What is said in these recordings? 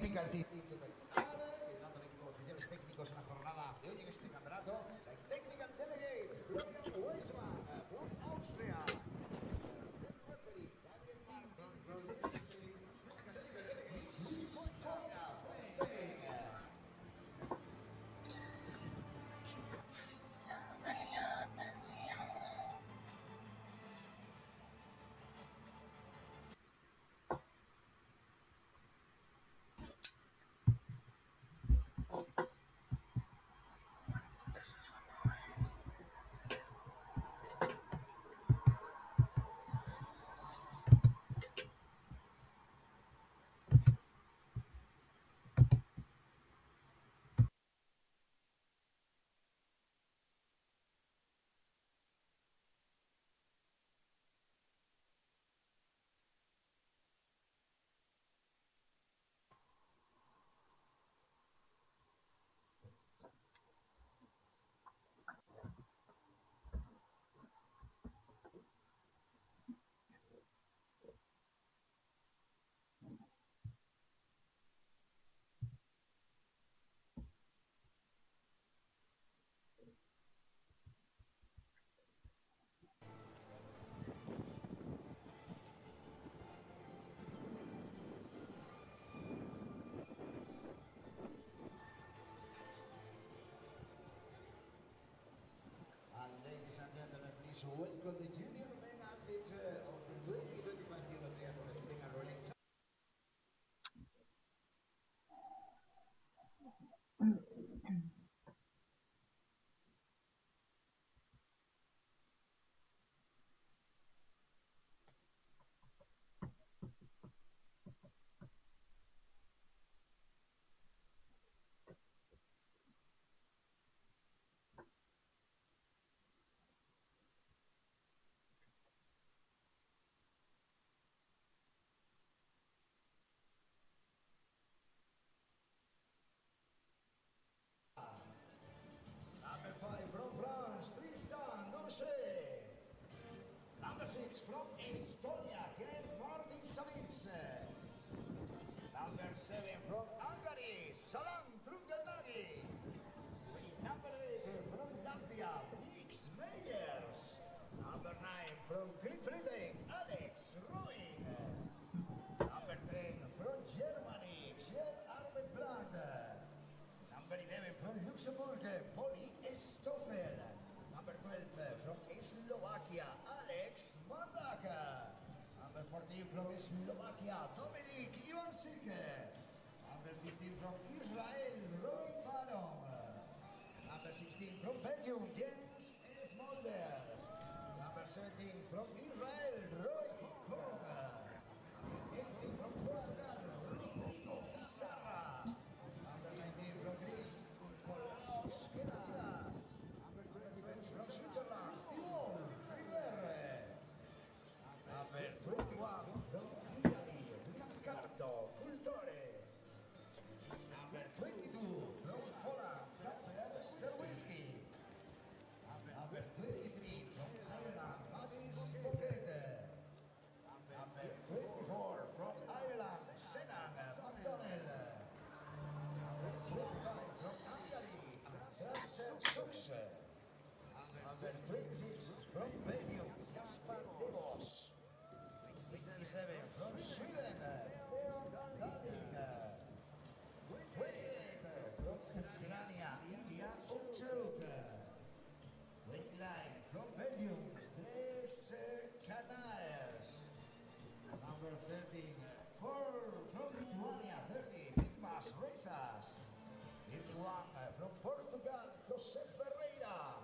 technical team liderando el equipo de oficiales técnicos en la jornada de hoy en este campeonato. La technical delegate, Florian Weisman, from Austria. The referee, Daniel Martin from Liechtenstein. Academical delegate, Luis Moira from Spain. Ladies and gentlemen, please welcome the junior men athletes of the 2025 Euro Triathlon Spring and Rolling. Number 5 from France, Tristan Norse. Number 6 from Estonia, Greg Martin Savitz. Number 7 from Hungary, Salam Trungelnagi. Number 8 from Latvia, Mix Meyers. Number 9 from Great Britain, Alex Ruin. Number 10 from Germany, Xiel Arbenbrand. Number 11 from Luxembourg, Polly Stoffel. Number 12 from Slovakia, Alex Mandaka. Number 14 from Slovakia, Dominik Ivansik. Number 15 from Israel, Roy Maron. Number 16 from Belgium, Jens Smolders. Number 17 from Israel, Roy Kong. Number 18 from Portugal, Rodrigo Pizarra. Number 19 from Greece, Nikolaos Kenadias. Number 20 from Switzerland, Timur Rivere. Number 21 from Italy, Riccardo Fultore. Number 22 from Holland, Gabriel Serwinski. Number 23 from Ireland, Matis Boquete. Number 24 from Ireland, Senan McDonnell. Number 25 from Hungary, Russell Sux. Number 26 from Belgium, Jasper Devos. 27 from Sweden, Leon Dalling. 28 from Ucrania, Ilya Ochuk. 29 from Belgium, Dres Canaers. Number 13 from Lithuania, 30, Figmas Reisas. 51 from Portugal, José Ferreira.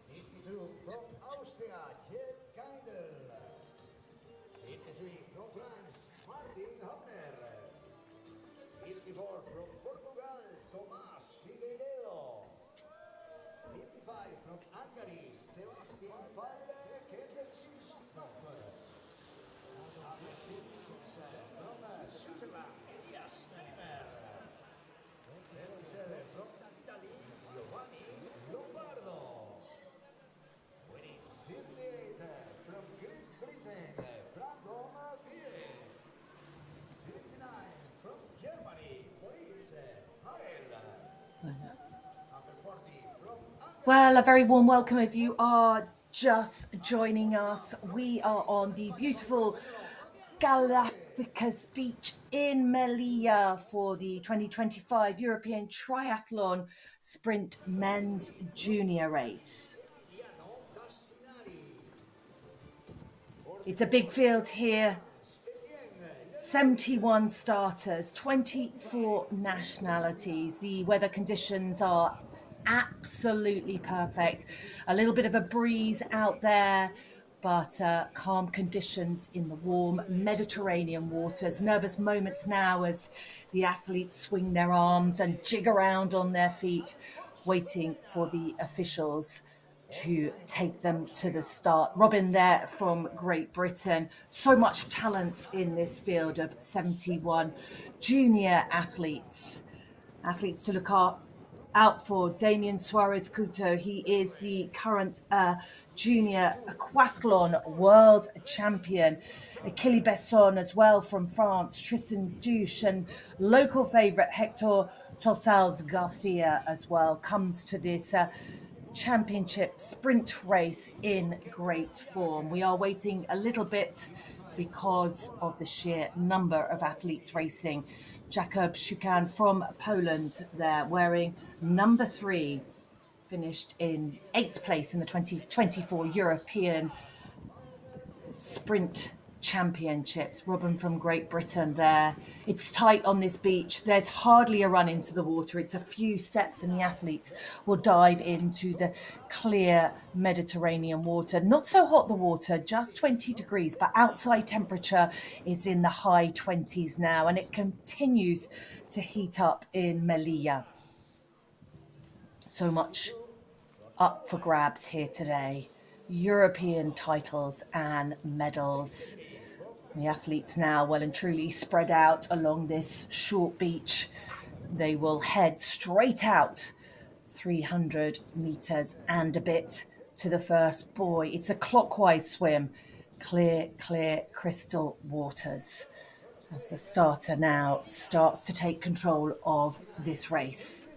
52 from Austria, Jel Kindle. 53 from France, Martin Hamner. 54 from Portugal, Tomás Figueiredo. 55 from Hungary, Sebastian Palle Kebekinsnop. Number 56 from Switzerland, Elias Neimer. 37 from Italy, Giovanni Lombardo. 58 from Great Britain, Brandon Pie. 59 from Germany. Well, a very warm welcome if you are just joining us. We are on the beautiful Galapagos Beach in Melilla for the 2025 European Triathlon Sprint Men's Junior Race. It's a big field here. 71 starters, 24 nationalities. The weather conditions are absolutely perfect. A little bit of a breeze out there, but calm conditions in the warm Mediterranean waters. Nervous moments now as the athletes swing their arms and jig around on their feet, waiting for the officials to take them to the start. Robin there from Great Britain. So much talent in this field of 71 junior athletes. Athletes to look out for. Damien Suarez Couto, he is the current junior aquathlon world champion. Achille Besson as well from France, Tristan Douche, and local favourite Hector Tossals Garcia as well comes to this championship sprint race in great form. We are waiting a little bit because of the sheer number of athletes racing. Jakub Szukan from Poland there wearing number 3, finished in 8th place in the 2024 European Sprint Championships. Robin from Great Britain there. It's tight on this beach. There's hardly a run into the water. It's a few steps and the athletes will dive into the clear Mediterranean water. Not so hot the water, just 20 degrees, but outside temperature is in the high 20s now, and it continues to heat up in Melilla. So much up for grabs here today. European titles and medals. The athletes now well and truly spread out along this short beach. They will head straight out 300 meters and a bit to the first buoy. It's a clockwise swim, clear crystal waters. As the starter now starts to take control of this race.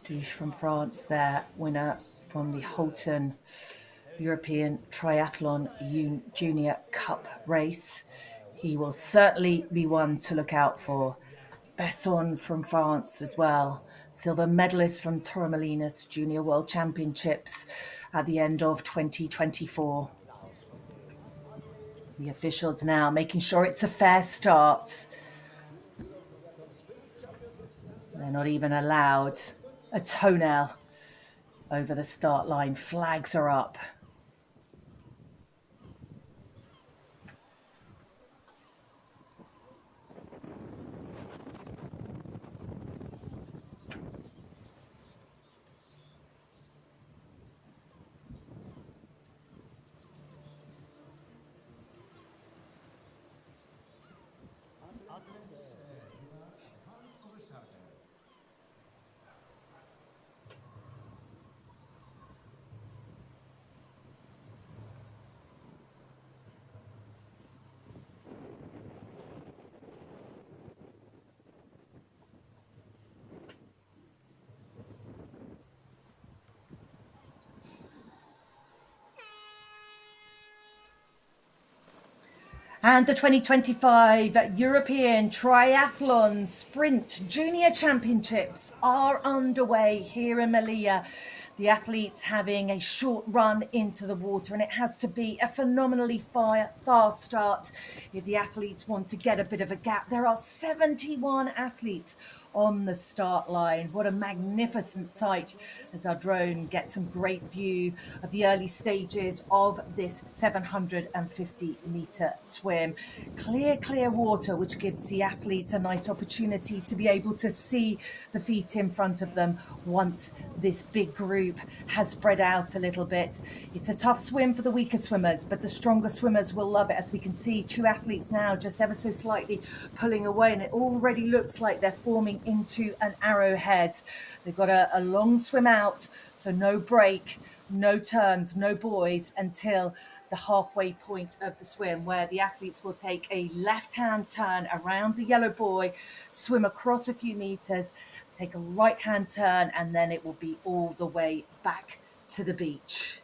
Douche from France there, winner from the Holton European Triathlon Junior Cup race. He will certainly be one to look out for. Besson from France as well, silver medalist from Torremolinos Junior World Championships at the end of 2024. The officials now making sure it's a fair start. They're not even allowed a toenail over the start line. Flags are up. And the 2025 European Triathlon Sprint Junior Championships are underway here in Melilla. The athletes having a short run into the water, and it has to be a phenomenally fast start if the athletes want to get a bit of a gap. There are 71 athletes on the start line. What a magnificent sight as our drone gets some great view of the early stages of this 750-meter swim. Clear water, which gives the athletes a nice opportunity to be able to see the feet in front of them once this big group has spread out a little bit. It's a tough swim for the weaker swimmers, but the stronger swimmers will love it. As we can see, 2 athletes now just ever so slightly pulling away, and it already looks like they're forming into an arrowhead. They've got a long swim out, so no break, no turns, no buoys until the halfway point of the swim, where the athletes will take a left-hand turn around the yellow buoy, swim across a few meters, take a right-hand turn, and then it will be all the way back to the beach.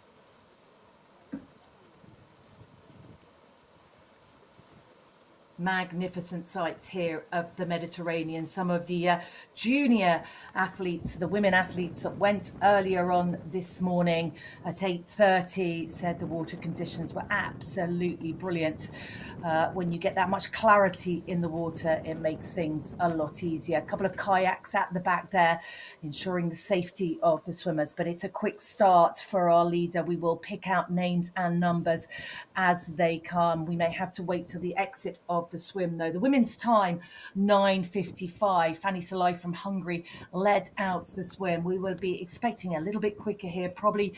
Magnificent sights here of the Mediterranean. Some of the junior athletes, the women athletes that went earlier on this morning at 8:30, said the water conditions were absolutely brilliant. When you get that much clarity in the water, it makes things a lot easier. A couple of kayaks at the back there, ensuring the safety of the swimmers. But it's a quick start for our leader. We will pick out names and numbers as they come. We may have to wait till the exit of the swim, though. The women's time, 9:55. Fanny Salai from Hungary led out the swim. We will be expecting a little bit quicker here, probably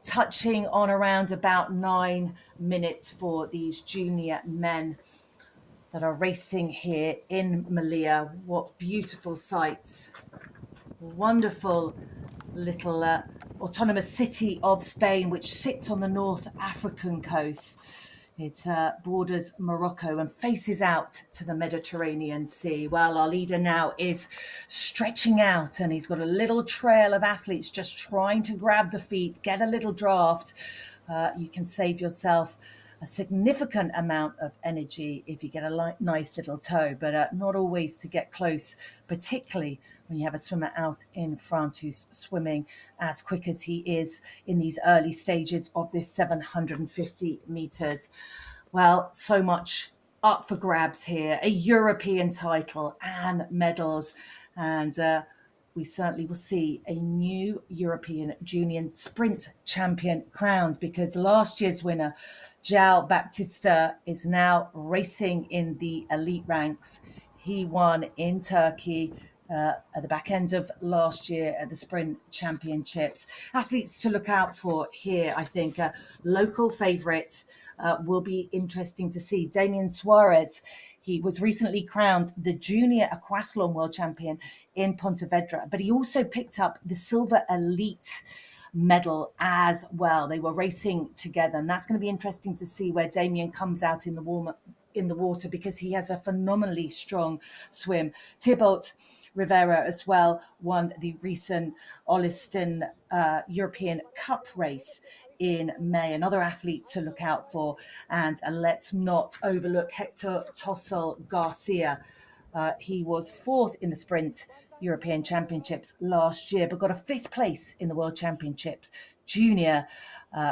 touching on around about 9 minutes for these junior men that are racing here in Melilla. What beautiful sights. Wonderful little autonomous city of Spain, which sits on the North African coast. It borders Morocco and faces out to the Mediterranean Sea. Well, our leader now is stretching out, and he's got a little trail of athletes just trying to grab the feet, get a little draft. You can save yourself a significant amount of energy if you get a nice little tow, but not always to get close, particularly when you have a swimmer out in front who's swimming as quick as he is in these early stages of this 750 meters. Well, so much up for grabs here, a European title and medals, and we certainly will see a new European junior sprint champion crowned, because last year's winner, João Baptista, is now racing in the elite ranks. He won in Turkey at the back end of last year at the Sprint Championships. Athletes to look out for here, I think. Local favourites will be interesting to see. Damian Suarez, he was recently crowned the Junior Aquathlon World Champion in Pontevedra, but he also picked up the Silver Elite medal as well. They were racing together, and that's going to be interesting to see where Damien comes out in the water, because he has a phenomenally strong swim. Thibaut Rivera as well won the recent Olsztyn European Cup race in May. Another athlete to look out for. And let's not overlook Hector Tossel Garcia. He was fourth in the Sprint European Championships last year, but got a fifth place in the World Championships junior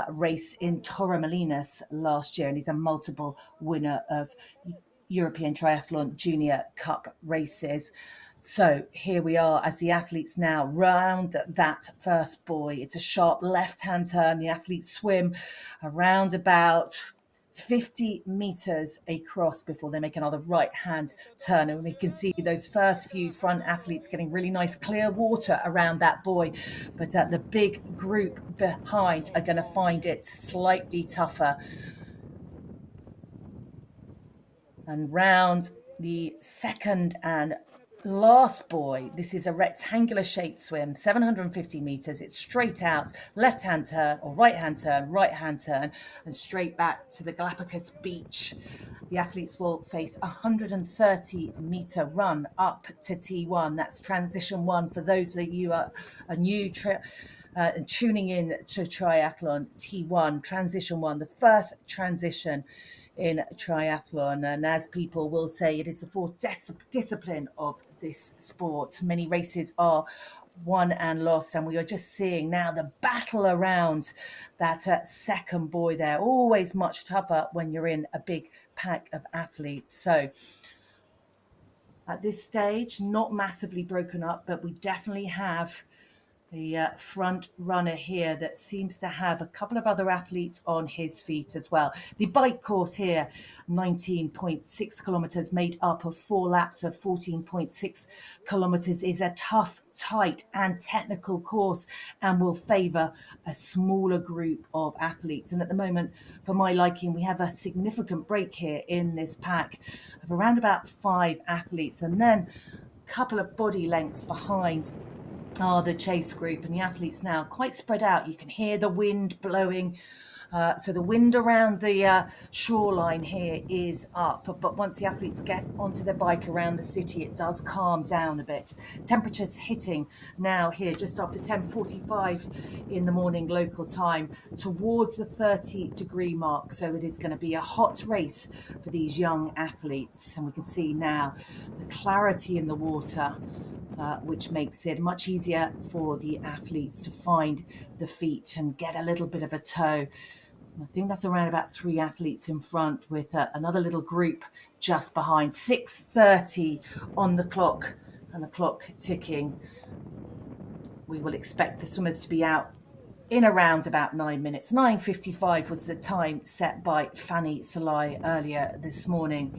race in Torremolinos last year. And he's a multiple winner of European Triathlon Junior Cup races. So here we are as the athletes now round that first buoy. It's a sharp left-hand turn. The athletes swim around about 50 meters across before they make another right-hand turn. And we can see those first few front athletes getting really nice clear water around that buoy. But the big group behind are going to find it slightly tougher. And round the second and last buoy, this is a rectangular shaped swim, 750 meters. It's straight out, left-hand turn or right-hand turn, and straight back to the Galapagos beach. The athletes will face a 130-meter run up to T1. That's transition one for those of you are new and tuning in to triathlon. T1, transition one, the first transition in triathlon. And as people will say, it is the fourth discipline of this sport. Many races are won and lost, and we are just seeing now the battle around that second buoy there. Always much tougher when you're in a big pack of athletes. So at this stage, not massively broken up, but we definitely have the front runner here that seems to have a couple of other athletes on his feet as well. The bike course here, 19.6 kilometers, made up of 4 laps of 14.6 kilometers, is a tough, tight and technical course and will favour a smaller group of athletes. And at the moment, for my liking, we have a significant break here in this pack of around about 5 athletes, and then a couple of body lengths behind are the chase group, and the athletes now quite spread out. You can hear the wind blowing So the wind around the shoreline here is up, but once the athletes get onto their bike around the city, it does calm down a bit. Temperatures hitting now here just after 10:45 in the morning local time towards the 30-degree mark. So it is going to be a hot race for these young athletes. And we can see now the clarity in the water, which makes it much easier for the athletes to find the feet and get a little bit of a tow. I think that's around about 3 athletes in front with another little group just behind. 6:30 on the clock and the clock ticking. We will expect the swimmers to be out in around about 9 minutes. 9:55 was the time set by Fanny Salai earlier this morning.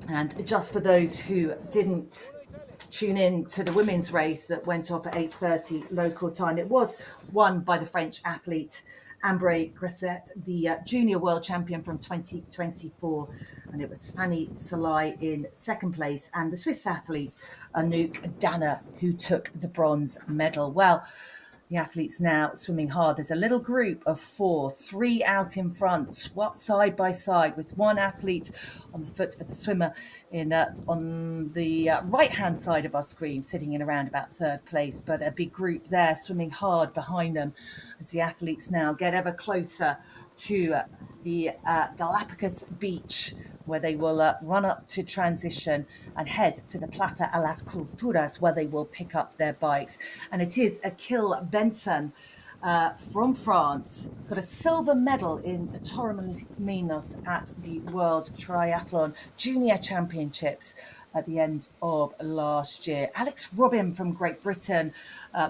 And just for those who didn't tune in to the women's race that went off at 8:30 local time, it was won by the French athlete Ambre Gresset, the junior world champion from 2024, and it was Fanny Salai in second place, and the Swiss athlete Anouk Danner who took the bronze medal. Well, the athletes now swimming hard. There's a little group of 4, 3 out in front, side by side, with one athlete on the foot of the swimmer on the right-hand side of our screen, sitting in around about 3rd place. But a big group there swimming hard behind them as the athletes now get ever closer to the Galapagos beach, where they will run up to transition and head to the Plaza a las Culturas, where they will pick up their bikes. And it is Achille Benson from France, got a silver medal in Torremolinos at the World Triathlon Junior Championships at the end of last year. Alex Robin from Great Britain,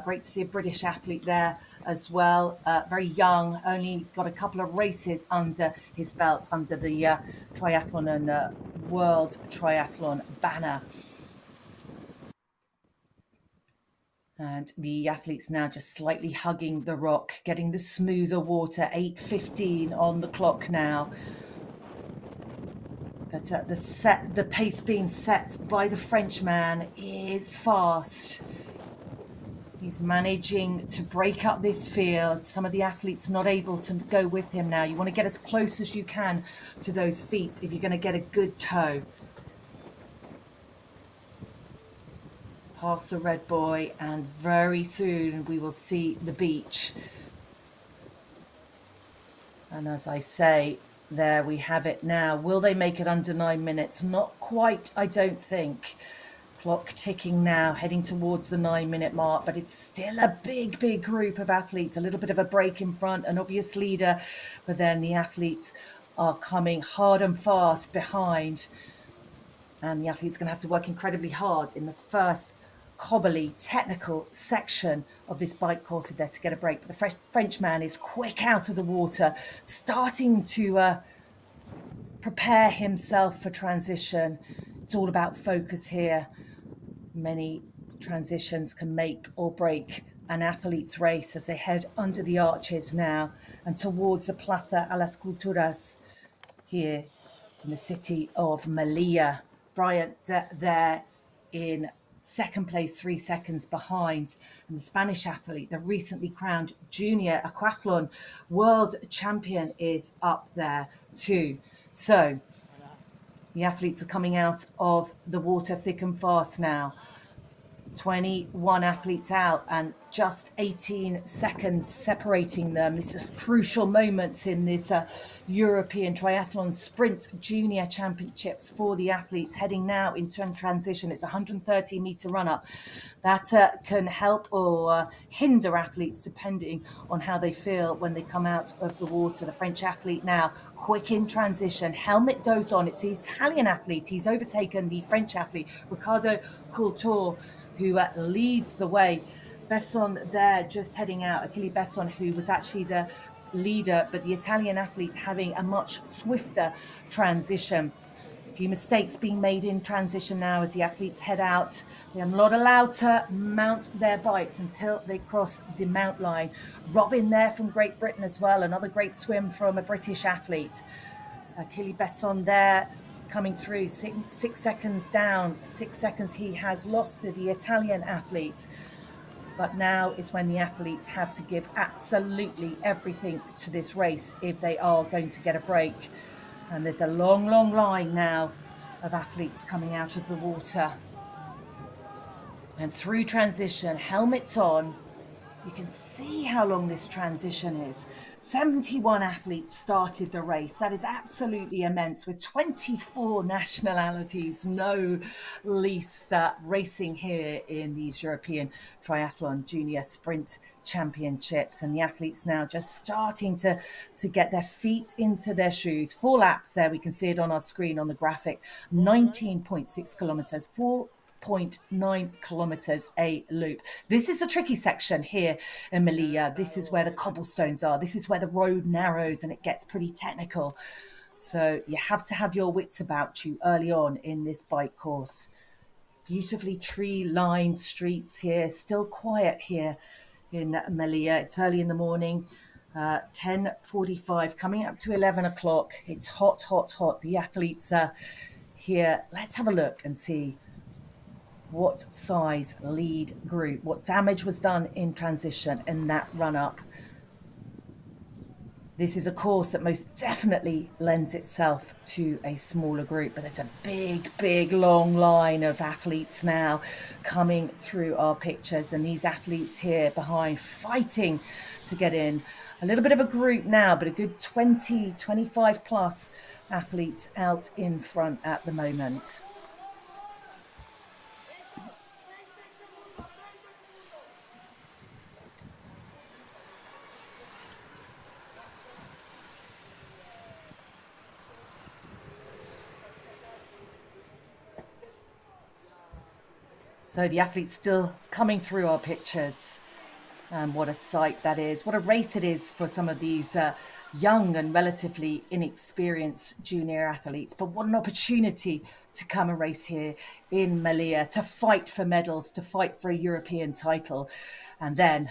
great to see a British athlete there as well. Very young, only got a couple of races under his belt under the triathlon and World Triathlon banner. And the athletes now just slightly hugging the rock, getting the smoother water. 8:15 on the clock now. But the pace being set by the Frenchman is fast. He's managing to break up this field. Some of the athletes not able to go with him now. You want to get as close as you can to those feet if you're going to get a good tow. Past the red buoy, and very soon we will see the beach. And as I say, there we have it now. Will they make it under 9 minutes? Not quite, I don't think. Clock ticking now, heading towards the 9-minute mark, but it's still a big group of athletes. A little bit of a break in front, an obvious leader, but then the athletes are coming hard and fast behind. And the athlete's going to have to work incredibly hard in the first cobbly technical section of this bike course if they're to get a break. But the Frenchman is quick out of the water, starting to prepare himself for transition. It's all about focus here. Many transitions can make or break an athlete's race as they head under the arches now and towards the Plaza a las Culturas here in the city of Melilla. Bryant there in second place, 3 seconds behind. And the Spanish athlete, the recently crowned junior aquathlon world champion, is up there too. So the athletes are coming out of the water thick and fast now. 21 athletes out and just 18 seconds separating them. This is crucial moments in this European Triathlon Sprint Junior Championships for the athletes heading now into a transition. It's a 130-meter run-up that can help or hinder athletes depending on how they feel when they come out of the water. The French athlete now quick in transition. Helmet goes on. It's the Italian athlete. He's overtaken the French athlete, Riccardo Coulthard, who leads the way. Besson there just heading out. Achille Besson, who was actually the leader, but the Italian athlete having a much swifter transition. A few mistakes being made in transition now as the athletes head out. They are not allowed to mount their bikes until they cross the mount line. Robin there from Great Britain as well. Another great swim from a British athlete. Achille Besson there coming through, 6 seconds down. 6 seconds he has lost to the Italian athlete. But now is when the athletes have to give absolutely everything to this race if they are going to get a break. And there's a long, long line now of athletes coming out of the water. And through transition, helmets on, you can see how long this transition is. 71 athletes started the race. That is absolutely immense, with 24 nationalities, no least, racing here in these European Triathlon Junior Sprint Championships. And the athletes now just starting to get their feet into their shoes. 4 laps there. We can see it on our screen on the graphic. 19.6 kilometers, 4.9 kilometers a loop. This is a tricky section here in Melilla. This is where the cobblestones are. This is where the road narrows and it gets pretty technical. So you have to have your wits about you early on in this bike course. Beautifully tree-lined streets here, still quiet here in Melilla. It's early in the morning, 10:45, coming up to 11 o'clock. It's hot, hot, hot. The athletes are here. Let's have a look and see what size lead group, what damage was done in transition in that run up. This is a course that most definitely lends itself to a smaller group, but there's a big, big, long line of athletes now coming through our pictures, and these athletes here behind fighting to get in. A little bit of a group now, but a good 20, 25 plus athletes out in front at the moment. So the athletes still coming through our pictures. What a sight that is. What a race it is for some of these young and relatively inexperienced junior athletes. But what an opportunity to come and race here in Melilla, to fight for medals, to fight for a European title, and then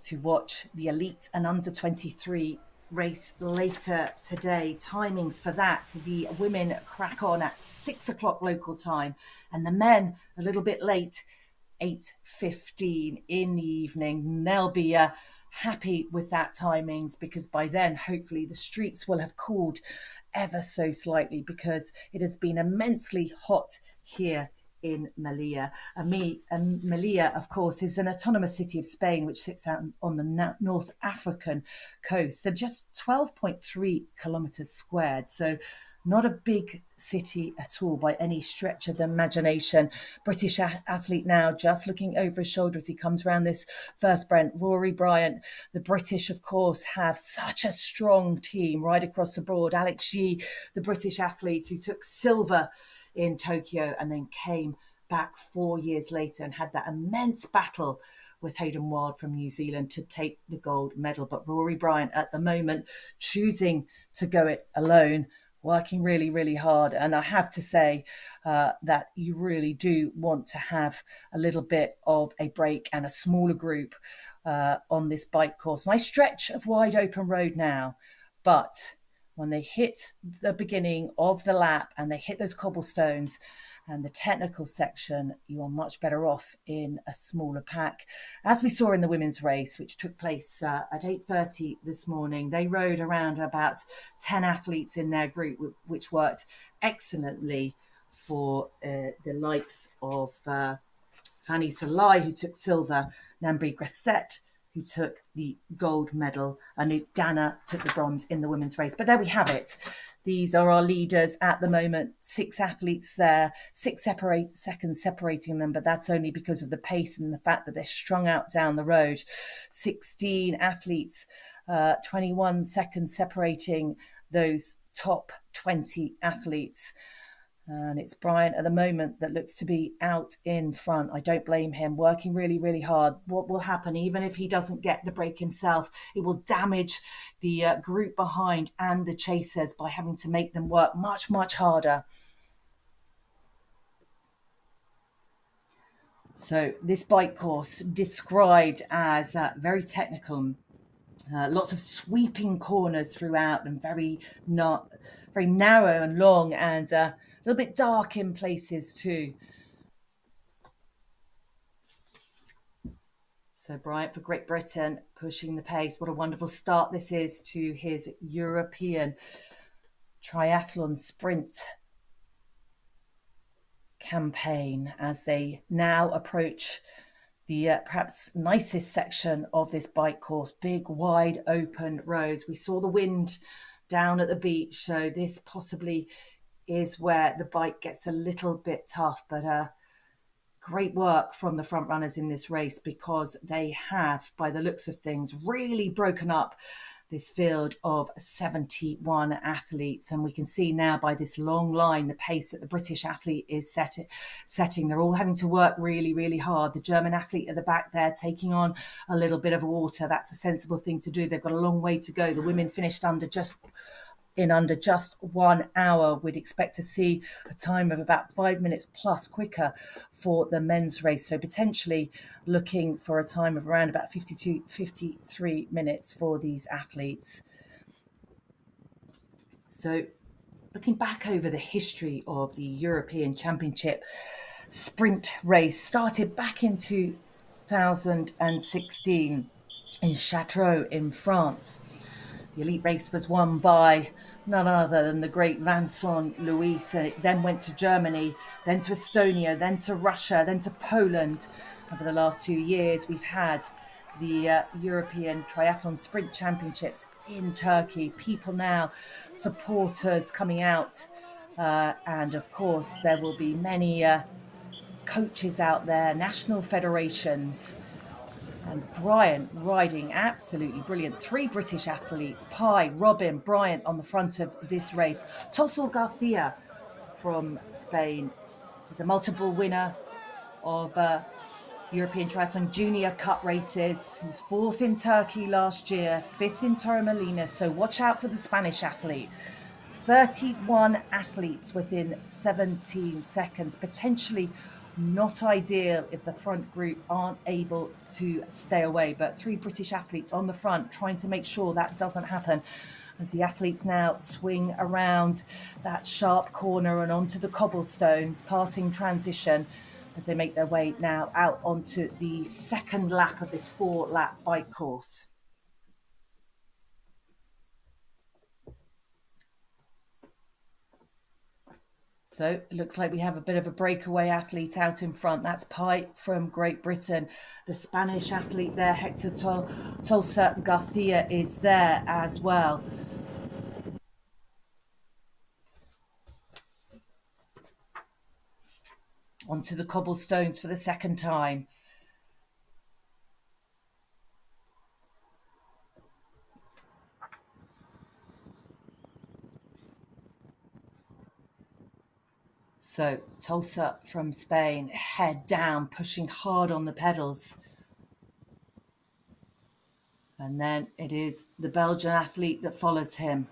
to watch the elite and under 23 race later today. Timings for that: the women crack on at 6 o'clock local time, and the men a little bit late, 8:15 in the evening. They'll be happy with that timings, because by then hopefully the streets will have cooled ever so slightly, because it has been immensely hot here in Melilla. Melilla, of course, is an autonomous city of Spain which sits out on the North African coast. So just 12.3 kilometers squared. So not a big city at all by any stretch of the imagination. British athlete now just looking over his shoulder as he comes around this first Brent. Rory Bryant. The British, of course, have such a strong team right across the board. Alex Yee, the British athlete who took silver in Tokyo and then came back 4 years later and had that immense battle with Hayden Wild from New Zealand to take the gold medal. But Rory Bryant at the moment choosing to go it alone, working really, really hard. And I have to say that you really do want to have a little bit of a break and a smaller group on this bike course. Nice stretch of wide open road now, but when they hit the beginning of the lap and they hit those cobblestones and the technical section, you are much better off in a smaller pack. As we saw in the women's race, which took place at 8:30 this morning, they rode around about 10 athletes in their group, which worked excellently for the likes of Fanny Salai, who took silver, Nambri Gresset, who took the gold medal, and Dana took the bronze in the women's race. But there we have it. These are our leaders at the moment. 6 athletes there, 6 seconds separating them, but that's only because of the pace and the fact that they're strung out down the road. 16 athletes, 21 seconds separating those top 20 athletes. And it's Bryant at the moment that looks to be out in front. I don't blame him, working really, really hard. What will happen, even if he doesn't get the break himself, it will damage the group behind and the chasers by having to make them work much, much harder. So this bike course described as very technical. Lots of sweeping corners throughout, and very narrow and long, and a little bit dark in places too. So Bryant for Great Britain pushing the pace. What a wonderful start this is to his European triathlon sprint campaign as they now approach the perhaps nicest section of this bike course. Big, wide open roads. We saw the wind down at the beach, so this possibly is where the bike gets a little bit tough, but great work from the front runners in this race, because they have, by the looks of things, really broken up this field of 71 athletes. And we can see now by this long line the pace that the British athlete is setting. They're all having to work really, really hard. The German athlete at the back there taking on a little bit of water. That's a sensible thing to do. They've got a long way to go. The women finished under just 1 hour. We'd expect to see a time of about 5 minutes plus quicker for the men's race. So potentially looking for a time of around about 52, 53 minutes for these athletes. So looking back over the history of the European Championship sprint race, started back in 2016 in Château in France. The elite race was won by none other than the great Vincent Louis, and it then went to Germany, then to Estonia, then to Russia, then to Poland. And for the last 2 years, we've had the European Triathlon Sprint Championships in Turkey. People now, supporters coming out, and of course there will be many coaches out there, national federations. And Bryant riding absolutely brilliant. 3 British athletes, Pi, Robin, Bryant on the front of this race. Tossel Garcia from Spain is a multiple winner of European Triathlon Junior Cup races. He was 4th in Turkey last year, 5th in Torremolinos. So watch out for the Spanish athlete. 31 athletes within 17 seconds, potentially not ideal if the front group aren't able to stay away, but 3 British athletes on the front trying to make sure that doesn't happen as the athletes now swing around that sharp corner and onto the cobblestones, passing transition as they make their way now out onto the second lap of this 4-lap bike course. So it looks like we have a bit of a breakaway athlete out in front. That's Pi from Great Britain. The Spanish athlete there, Hector Tolsa Garcia, is there as well. Onto the cobblestones for the second time. So Tolsa from Spain, head down, pushing hard on the pedals. And then it is the Belgian athlete that follows him.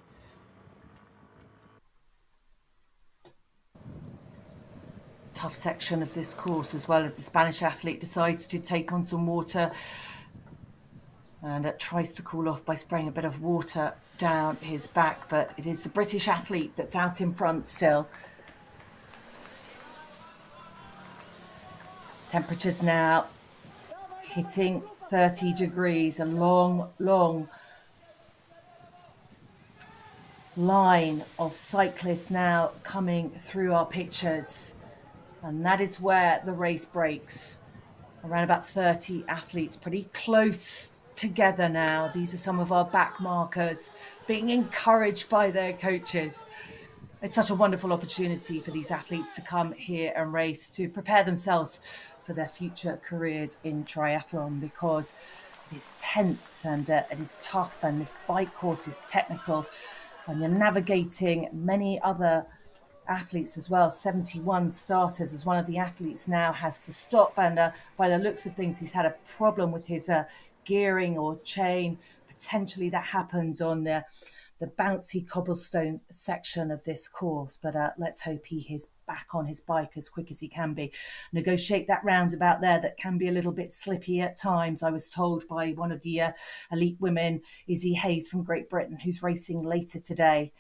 Tough section of this course, as well as the Spanish athlete decides to take on some water and tries to cool off by spraying a bit of water down his back. But it is the British athlete that's out in front still. Temperatures now hitting 30 degrees, a long line of cyclists now coming through our pictures. And that is where the race breaks. Around about 30 athletes, pretty close together now. These are some of our back markers being encouraged by their coaches. It's such a wonderful opportunity for these athletes to come here and race, to prepare themselves for their future careers in triathlon, because it is tense and it is tough, and this bike course is technical, and you're navigating many other athletes as well. 71 starters, as one of the athletes now has to stop, and by the looks of things he's had a problem with his gearing or chain. Potentially that happens on the bouncy cobblestone section of this course, but let's hope he is back on his bike as quick as he can be. Negotiate that roundabout there that can be a little bit slippy at times, I was told by one of the elite women, Izzy Hayes from Great Britain, who's racing later today.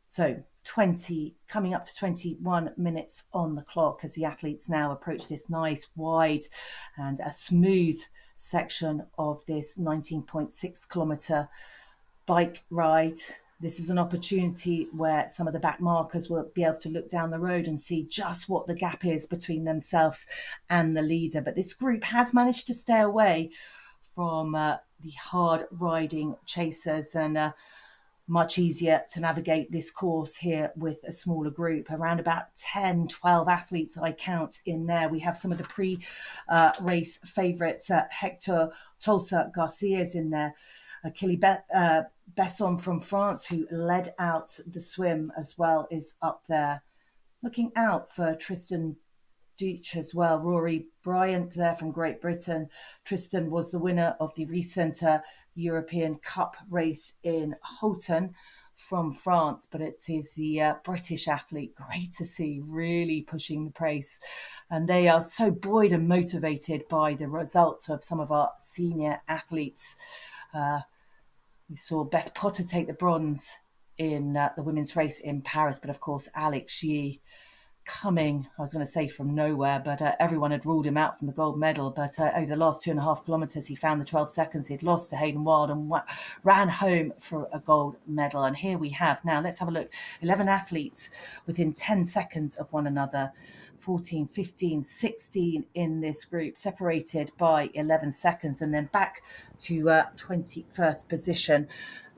So 20, coming up to 21 minutes on the clock as the athletes now approach this nice, wide and a smooth section of this 19.6 kilometre bike ride. This is an opportunity where some of the back markers will be able to look down the road and see just what the gap is between themselves and the leader. But this group has managed to stay away from the hard riding chasers, and much easier to navigate this course here with a smaller group. Around about 10, 12 athletes I count in there. We have some of the pre-race favourites. Hector Tolsa Garcia is in there. Achille Besson from France, who led out the swim as well, is up there. Looking out for Tristan Deutsch as well. Rory Bryant there from Great Britain. Tristan was the winner of the recent European Cup race in Houghton from France, but it is the British athlete, great to see, really pushing the pace. And they are so buoyed and motivated by the results of some of our senior athletes. We saw Beth Potter take the bronze in the women's race in Paris, but of course Alex Yee coming, I was going to say from nowhere, but everyone had ruled him out from the gold medal. But over the last 2.5 kilometres, he found the 12 seconds he'd lost to Hayden Wild and ran home for a gold medal. And here we have, now let's have a look, 11 athletes within 10 seconds of one another. 14, 15, 16 in this group, separated by 11 seconds, and then back to 21st position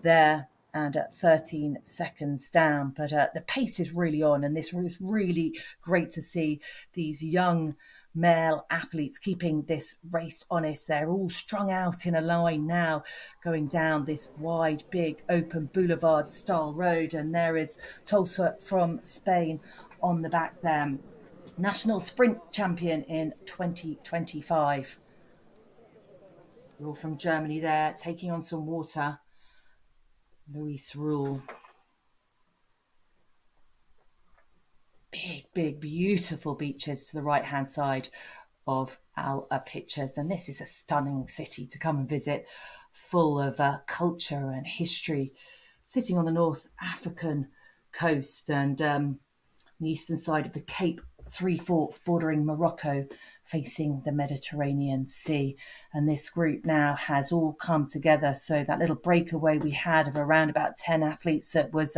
there and at 13 seconds down. But the pace is really on, and this was really great to see these young male athletes keeping this race honest. They're all strung out in a line now, going down this wide, big, open boulevard-style road, and there is Tolsa from Spain on the back there. National sprint champion in 2025. We're all from Germany there, taking on some water. Luis Rule. Big, beautiful beaches to the right-hand side of our pictures. And this is a stunning city to come and visit, full of culture and history, sitting on the North African coast and the eastern side of the Cape Three Forks, bordering Morocco, facing the Mediterranean Sea. And this group now has all come together. So that little breakaway we had of around about 10 athletes that was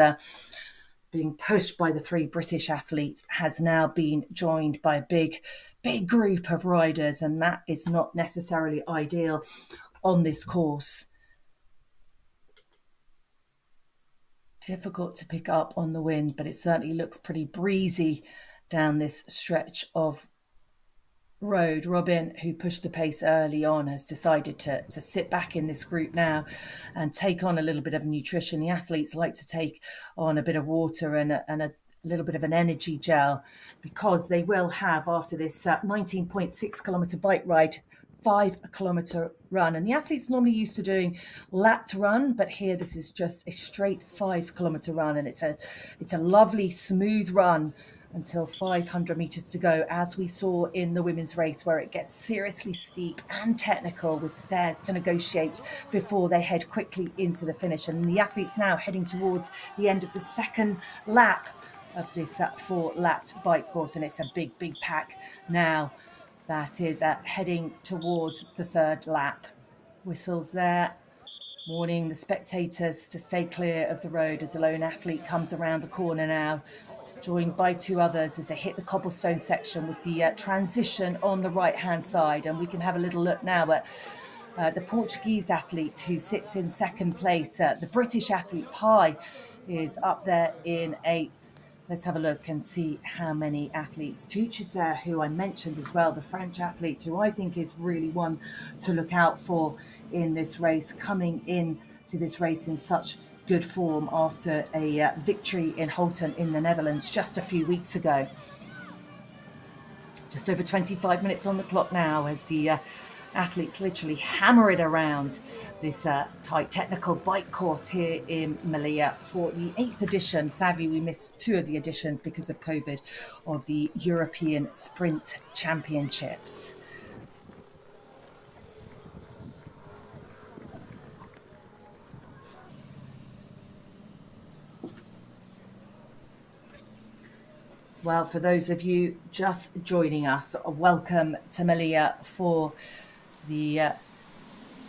being pushed by the 3 British athletes has now been joined by a big group of riders, and that is not necessarily ideal on this course. Difficult to pick up on the wind, but it certainly looks pretty breezy down this stretch of road. Robin, who pushed the pace early on, has decided to sit back in this group now and take on a little bit of nutrition. The athletes like to take on a bit of water and a little bit of an energy gel, because they will have, after this 19.6 kilometre bike ride, 5 kilometre run. And the athletes normally used to doing lapped run, but here this is just a straight 5 kilometre run, and it's a lovely smooth run until 500 metres to go, as we saw in the women's race, where it gets seriously steep and technical with stairs to negotiate before they head quickly into the finish. And the athletes now heading towards the end of the second lap of this 4-lapped bike course, and it's a big pack now that is heading towards the third lap. Whistles there, warning the spectators to stay clear of the road as a lone athlete comes around the corner now, joined by 2 others as they hit the cobblestone section with the transition on the right-hand side. And we can have a little look now at the Portuguese athlete who sits in second place. The British athlete, Pi, is up there in 8th. Let's have a look and see how many athletes. Tuch is there, who I mentioned as well, the French athlete, who I think is really one to look out for in this race, coming in to this race in such good form after a victory in Houghton in the Netherlands just a few weeks ago. Just over 25 minutes on the clock now as the athletes literally hammer it around this tight technical bike course here in Melilla for the 8th edition. Sadly, we missed 2 of the editions because of COVID, of the European Sprint Championships. Well, for those of you just joining us, welcome to Melilla for the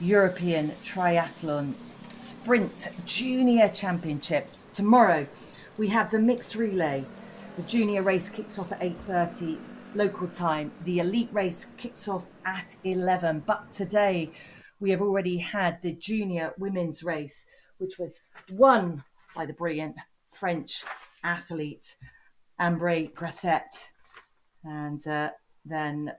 European Triathlon Sprint Junior Championships. Tomorrow we have the mixed relay. The junior race kicks off at 8:30 local time. The elite race kicks off at 11. But today we have already had the junior women's race, which was won by the brilliant French athlete Ambre Grasset. And then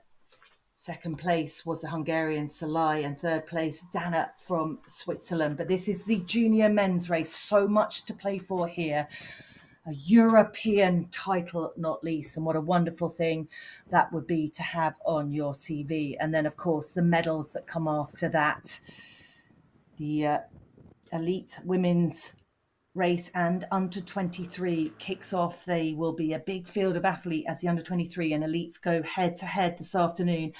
second place was the Hungarian Salai, and third place Dana from Switzerland. But this is the junior men's race. So much to play for here. A European title, not least, and what a wonderful thing that would be to have on your CV. And then, of course, the medals that come after that. The elite women's race and under 23 kicks off. They will be a big field of athlete as the under 23 and elites go head to head this afternoon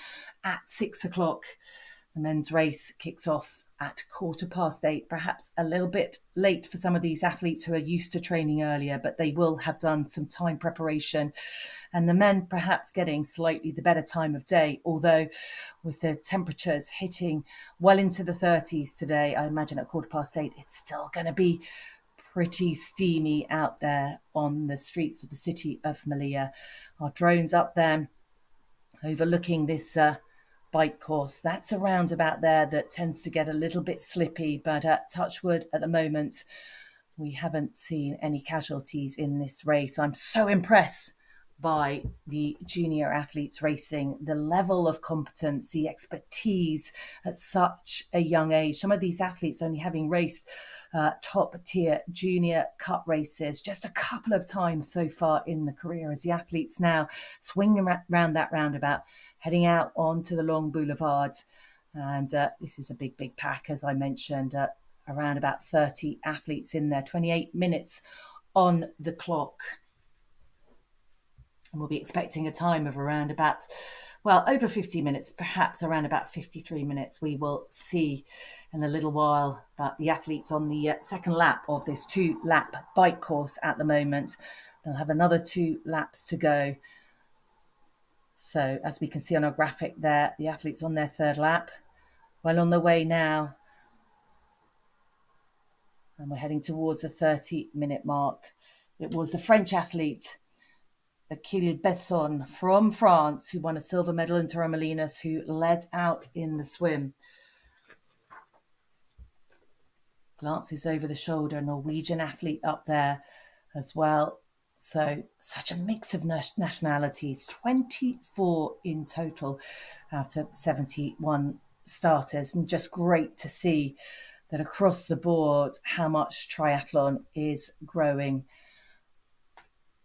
at 6 o'clock. The men's race kicks off at 8:15, perhaps a little bit late for some of these athletes who are used to training earlier, but they will have done some time preparation. And the men perhaps getting slightly the better time of day, although with the temperatures hitting well into the 30s today, I imagine at 8:15, it's still going to be pretty steamy out there on the streets of the city of Melilla. Our drone's up there overlooking this bike course. That's a roundabout there that tends to get a little bit slippy, but touch wood at the moment, we haven't seen any casualties in this race. I'm so impressed by the junior athletes racing, the level of competence, the expertise at such a young age. Some of these athletes only having raced top tier junior cup races just a couple of times so far in the career, as the athletes now swing around that roundabout, heading out onto the long boulevard. And this is a big pack, as I mentioned, around about 30 athletes in there, 28 minutes on the clock. And we'll be expecting a time of around about, well, over 50 minutes, perhaps around about 53 minutes. We will see in a little while. But the athletes on the second lap of this 2-lap bike course at the moment, they'll have another 2 laps to go. So as we can see on our graphic there, the athletes on their third lap, well on the way now. And we're heading towards a 30-minute mark. It was a French athlete, Achille Besson from France, who won a silver medal in Torremolinos, who led out in the swim. Glances over the shoulder, a Norwegian athlete up there as well. So such a mix of nationalities, 24 in total out of 71 starters. And just great to see that across the board, how much triathlon is growing.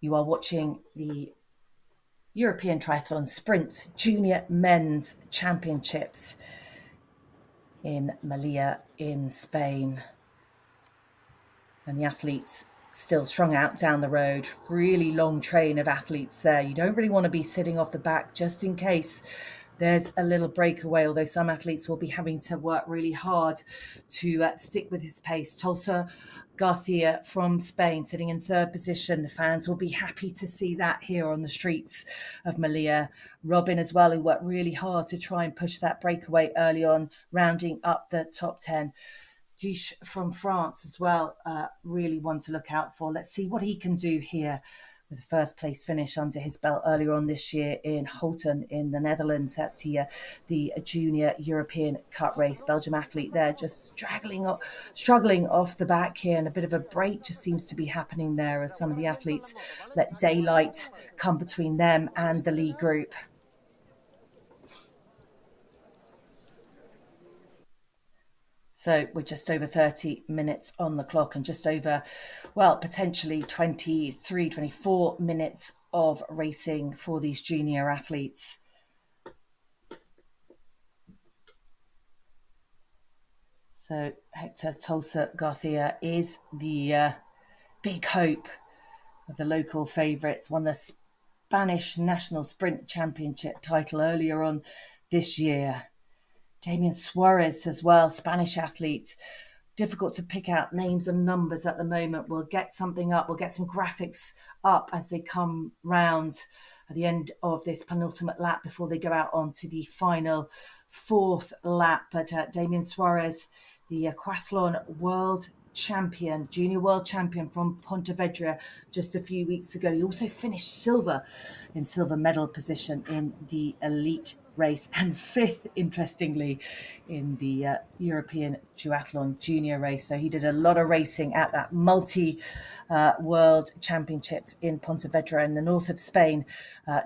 You are watching the European Triathlon Sprint Junior Men's Championships in Melilla in Spain. And the athletes still strung out down the road. Really long train of athletes there. You don't really want to be sitting off the back just in case there's a little breakaway, although some athletes will be having to work really hard to stick with his pace. Tulsa Garcia from Spain sitting in third position. The fans will be happy to see that here on the streets of Melilla. Robin as well, who worked really hard to try and push that breakaway early on, rounding up the top 10. Duche from France as well, really one to look out for. Let's see what he can do here with a first place finish under his belt earlier on this year in Holten in the Netherlands at the Junior European Cup race. Belgium athlete there just struggling off the back here, and a bit of a break just seems to be happening there as some of the athletes let daylight come between them and the lead group. So we're just over 30 minutes on the clock and just over, well, potentially 23, 24 minutes of racing for these junior athletes. So Hector Tulsa Garcia is the big hope of the local favourites. Won the Spanish National Sprint Championship title earlier on this year. Damian Suarez as well, Spanish athlete. Difficult to pick out names and numbers at the moment. We'll get something up. We'll get some graphics up as they come round at the end of this penultimate lap before they go out onto the final fourth lap. But Damien Suarez, the aquathlon world champion, junior world champion from Pontevedra just a few weeks ago, he also finished silver medal position in the elite race, and fifth, interestingly, in the European Duathlon Junior race. So he did a lot of racing at that World Championships in Pontevedra in the north of Spain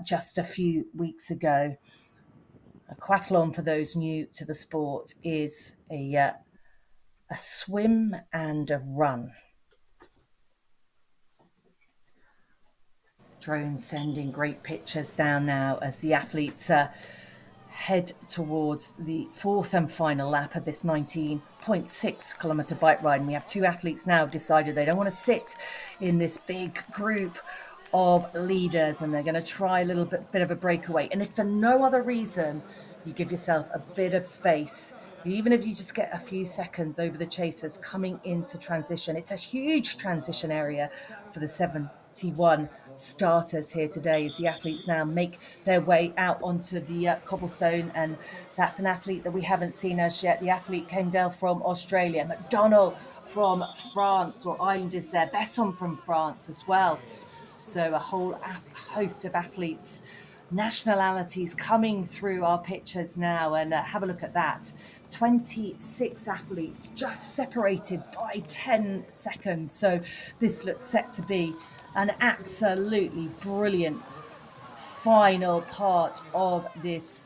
just a few weeks ago. Aquathlon, for those new to the sport, is a swim and a run. Drone sending great pictures down now as the athletes head towards the fourth and final lap of this 19.6 kilometre bike ride. And we have two athletes now have decided they don't want to sit in this big group of leaders, and they're going to try a little bit of a breakaway. And if for no other reason, you give yourself a bit of space, even if you just get a few seconds over the chasers coming into transition. It's a huge transition area for the 71 starters here today as the athletes now make their way out onto the cobblestone. And that's an athlete that we haven't seen as yet. The athlete came down from Australia, McDonald from France, or Islanders there, Besson from France as well. So a whole host of athletes, nationalities coming through our pictures now. And have a look at that. 26 athletes just separated by 10 seconds. So this looks set to be an absolutely brilliant final part of this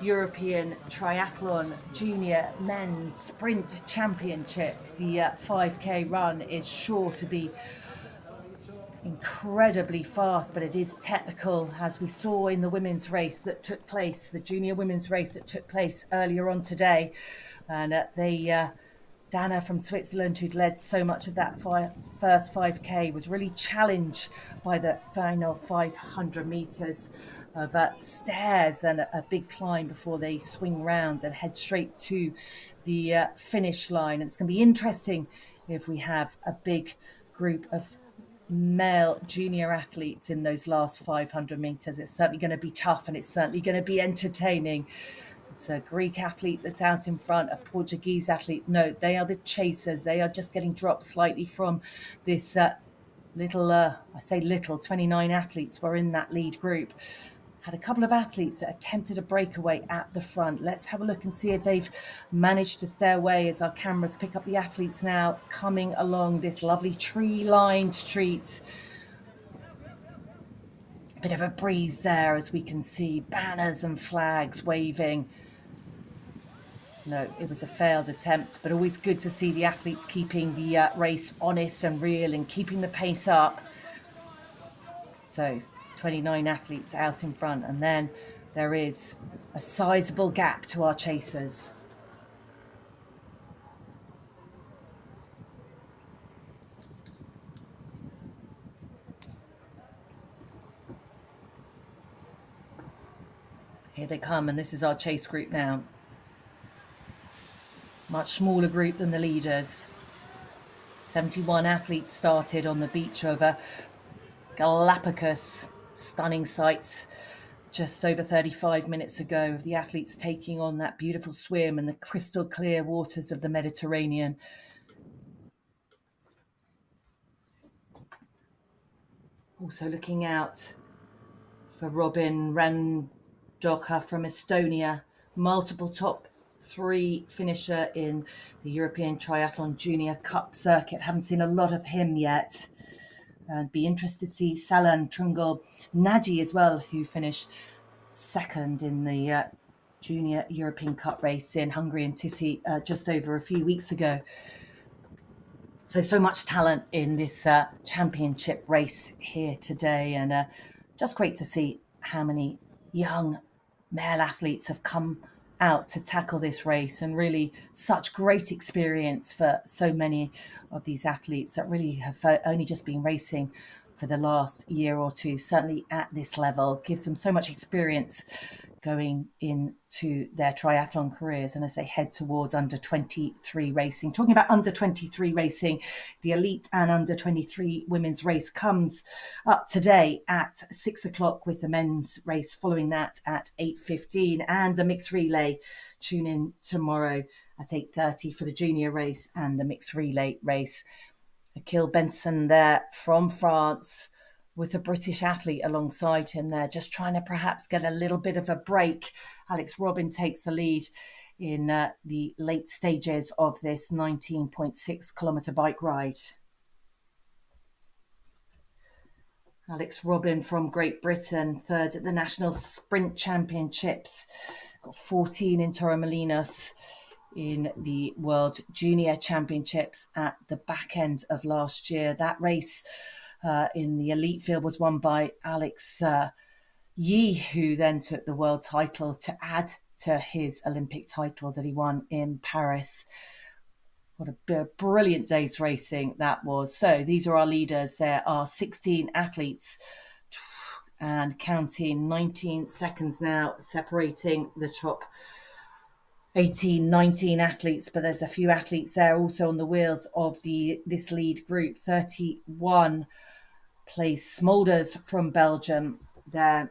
European Triathlon Junior Men's Sprint Championships. The 5K run is sure to be incredibly fast, but it is technical, as we saw in the women's race that took place, the junior women's race that took place earlier on today. And Dana from Switzerland, who'd led so much of that first 5K, was really challenged by the final 500 meters of stairs and a big climb before they swing round and head straight to the finish line. And it's going to be interesting if we have a big group of male junior athletes in those last 500 meters. It's certainly going to be tough, and it's certainly going to be entertaining. It's a Greek athlete that's out in front, a Portuguese athlete. No, they are the chasers. They are just getting dropped slightly from this little, I say little, 29 athletes were in that lead group. Had a couple of athletes that attempted a breakaway at the front. Let's have a look and see if they've managed to stay away as our cameras pick up the athletes now coming along this lovely tree-lined street. A bit of a breeze there as we can see banners and flags waving. No, it was a failed attempt, but always good to see the athletes keeping the race honest and real and keeping the pace up. So 29 athletes out in front, and then there is a sizable gap to our chasers. Here they come, and this is our chase group now. Much smaller group than the leaders. 71 athletes started on the beach of Galapagos. Stunning sights just over 35 minutes ago of the athletes taking on that beautiful swim in the crystal clear waters of the Mediterranean. Also looking out for Robin Randoka from Estonia, multiple top 3 finisher in the European Triathlon Junior Cup circuit. Haven't seen a lot of him yet. And be interested to see Salan Trungul Naji as well, who finished second in the Junior European Cup race in Hungary and Tissy just over a few weeks ago. So much talent in this championship race here today, and just great to see how many young male athletes have come out to tackle this race, and really such great experience for so many of these athletes that really have only just been racing for the last year or two, certainly at this level, gives them so much experience going into their triathlon careers and as they head towards under 23 racing. Talking about under 23 racing, the elite and under 23 women's race comes up today at 6 o'clock, with the men's race following that at 8:15, and the mixed relay. Tune in tomorrow at 8:30 for the junior race and the mixed relay race. Akil Benson there from France, with a British athlete alongside him there, just trying to perhaps get a little bit of a break. Alex Robin takes the lead in the late stages of this 19.6 kilometre bike ride. Alex Robin from Great Britain, third at the National Sprint Championships, got 14 in Torremolinos in the World Junior Championships at the back end of last year. That race in the elite field was won by Alex Yee, who then took the world title to add to his Olympic title that he won in Paris. What a brilliant day's racing that was. So these are our leaders. There are 16 athletes and counting, 19 seconds now separating the top 18, 19 athletes, but there's a few athletes there also on the wheels of this lead group. 31 place Smulders from Belgium there.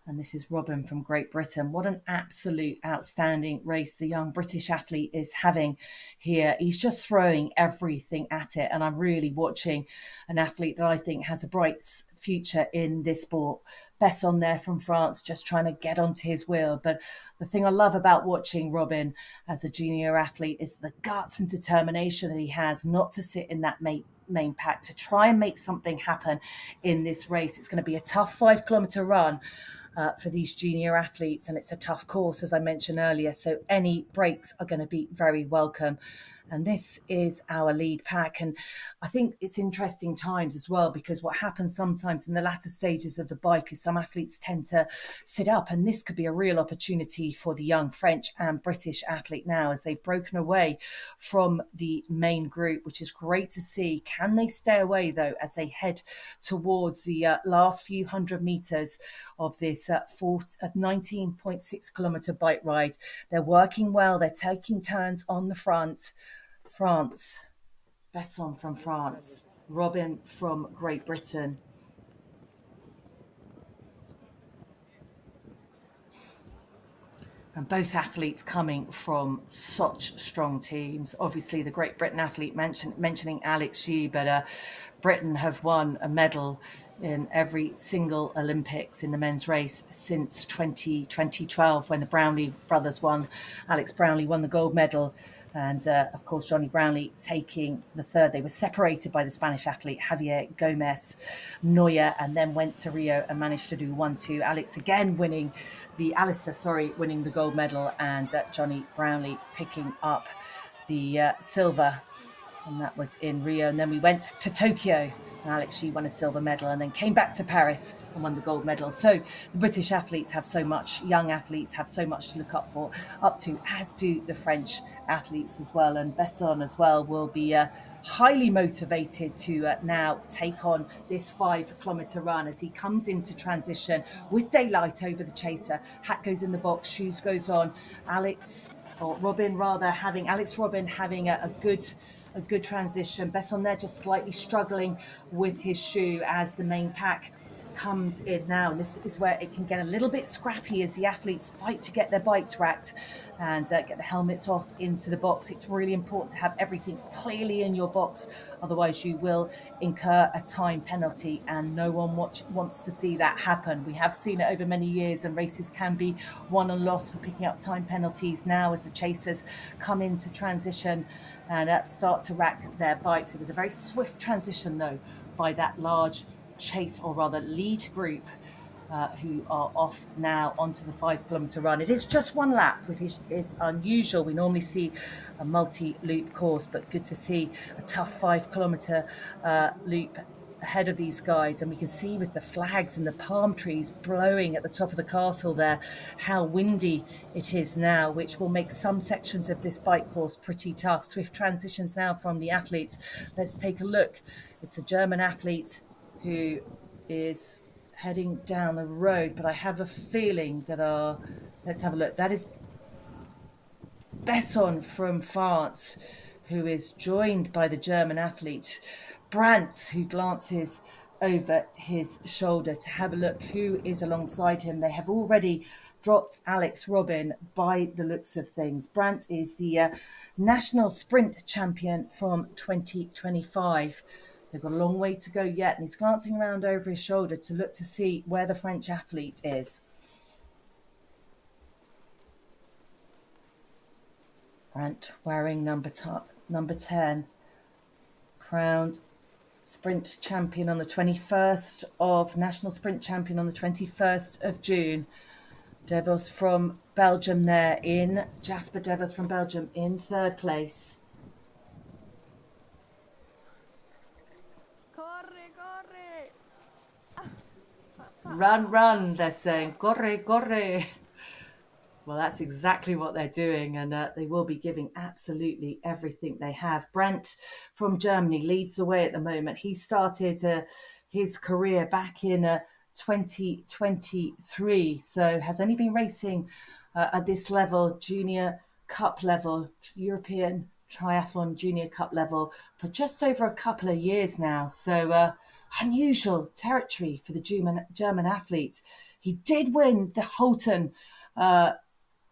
And this is Robin from Great Britain. What an absolute outstanding race the young British athlete is having here. He's just throwing everything at it. And I'm really watching an athlete that I think has a bright future in this sport. Besson there from France, just trying to get onto his wheel. But the thing I love about watching Robin as a junior athlete is the guts and determination that he has not to sit in that main pack, to try and make something happen in this race. It's going to be a tough 5 kilometre run for these junior athletes, and it's a tough course, as I mentioned earlier, so any breaks are going to be very welcome. And this is our lead pack. And I think it's interesting times as well, because what happens sometimes in the latter stages of the bike is some athletes tend to sit up, and this could be a real opportunity for the young French and British athlete now, as they've broken away from the main group, which is great to see. Can they stay away though as they head towards the last few hundred meters of this 19.6 kilometre bike ride? They're working well, they're taking turns on the front. France, Besson from France, Robin from Great Britain. And both athletes coming from such strong teams. Obviously, the Great Britain athlete mentioning Alex Yee, but Britain have won a medal in every single Olympics in the men's race since 2012, when the Brownlee brothers won. Alex Brownlee won the gold medal, and of course Johnny Brownlee taking the third. They were separated by the Spanish athlete Javier Gomez Noya, and then went to Rio and managed to do 1-2. Alex again winning the gold medal, and Johnny Brownlee picking up the silver, and that was in Rio. And then we went to Tokyo, and Alex Yee won a silver medal, and then came back to Paris and won the gold medal. So the British athletes have so much, young athletes have so much to look up to, as do the French athletes as well. And Besson as well will be highly motivated to now take on this 5 kilometre run as he comes into transition with daylight over the chaser. Hat goes in the box, shoes goes on. Alex Robin having a good transition. Besson there just slightly struggling with his shoe as the main pack comes in now. And this is where it can get a little bit scrappy as the athletes fight to get their bikes racked and get the helmets off into the box. It's really important to have everything clearly in your box, otherwise you will incur a time penalty, and no one wants to see that happen. We have seen it over many years, and races can be won and lost for picking up time penalties now as the chasers come into transition and start to rack their bikes. It was a very swift transition though by that large chase, or rather lead group, who are off now onto the 5 kilometre run. It is just one lap, which is unusual. We normally see a multi-loop course, but good to see a tough 5 kilometre loop ahead of these guys, and we can see with the flags and the palm trees blowing at the top of the castle there how windy it is now, which will make some sections of this bike course pretty tough. Swift transitions now from the athletes. Let's take a look. It's a German athlete who is heading down the road, but I have a feeling that let's have a look. That is Besson from France, who is joined by the German athlete Brandt, who glances over his shoulder to have a look who is alongside him. They have already dropped Alex Robin by the looks of things. Brandt is the national sprint champion from 2025. They've got a long way to go yet, and he's glancing around over his shoulder to look to see where the French athlete is. Brandt wearing number 10, crowned sprint champion on the 21st of national sprint champion on the 21st of June. Devos from Belgium there in Jasper Devos from Belgium in third place. Run, run, they're saying. Corre, corre. Well, that's exactly what they're doing, and they will be giving absolutely everything they have. Brandt from Germany leads the way at the moment. He started his career back in 2023, so has only been racing at this level, Junior Cup level, European Triathlon Junior Cup level, for just over a couple of years now. So unusual territory for the German athlete. He did win the Holton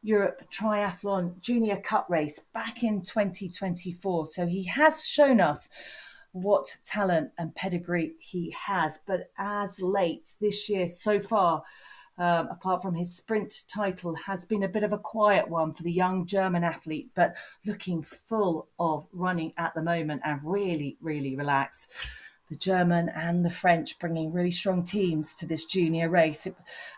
Europe Triathlon Junior Cup race back in 2024. So he has shown us what talent and pedigree he has. But as late this year so far, apart from his sprint title, has been a bit of a quiet one for the young German athlete, but looking full of running at the moment and really, really relaxed. The German and the French bringing really strong teams to this junior race.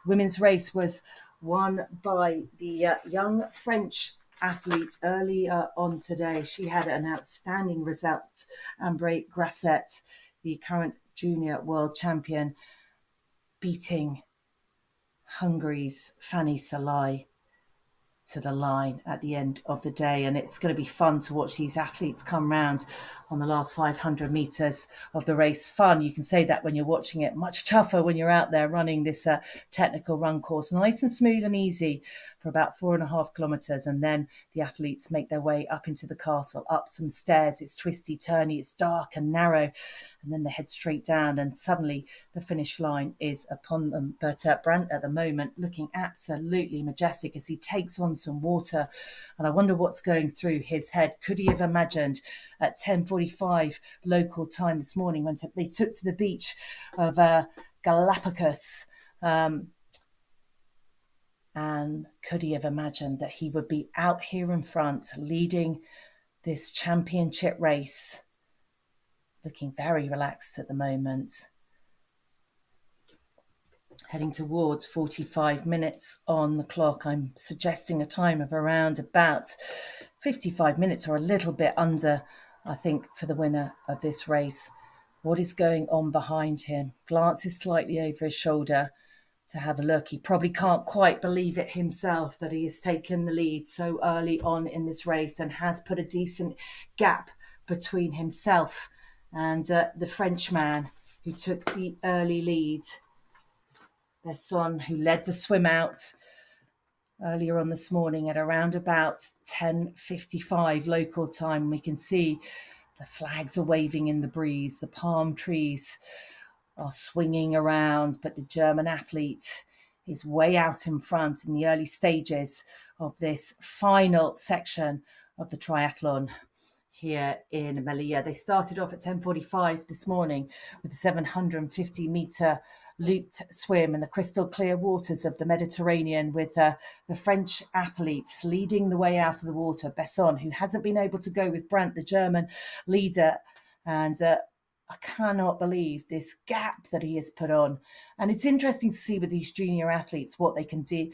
Women's race was won by the young French athlete earlier on today. She had an outstanding result. Ambre Grasset, the current junior world champion, beating Hungary's Fanny Salai to the line at the end of the day. And it's going to be fun to watch these athletes come round on the last 500 metres of the race. Fun, you can say that when you're watching it. Much tougher when you're out there running this technical run course. Nice and smooth and easy for about 4.5 kilometres. And then the athletes make their way up into the castle, up some stairs. It's twisty, turny, it's dark and narrow. And then they head straight down, and suddenly the finish line is upon them. But Brandt at the moment looking absolutely majestic as he takes on some water. And I wonder what's going through his head. Could he have imagined at 10:45 local time this morning when they took to the beach of Galapagos? And could he have imagined that he would be out here in front leading this championship race? Looking very relaxed at the moment. Heading towards 45 minutes on the clock. I'm suggesting a time of around about 55 minutes or a little bit under, I think, for the winner of this race. What is going on behind him? Glances slightly over his shoulder to have a look. He probably can't quite believe it himself that he has taken the lead so early on in this race and has put a decent gap between himself and the Frenchman who took the early lead. Besson, who led the swim out earlier on this morning at around about 10:55 local time. We can see the flags are waving in the breeze. The palm trees are swinging around, but the German athlete is way out in front in the early stages of this final section of the triathlon here in Melilla. They started off at 10:45 this morning with a 750-metre looped swim in the crystal clear waters of the Mediterranean, with the French athlete leading the way out of the water, Besson, who hasn't been able to go with Brandt, the German leader. And I cannot believe this gap that he has put on. And it's interesting to see with these junior athletes what they can do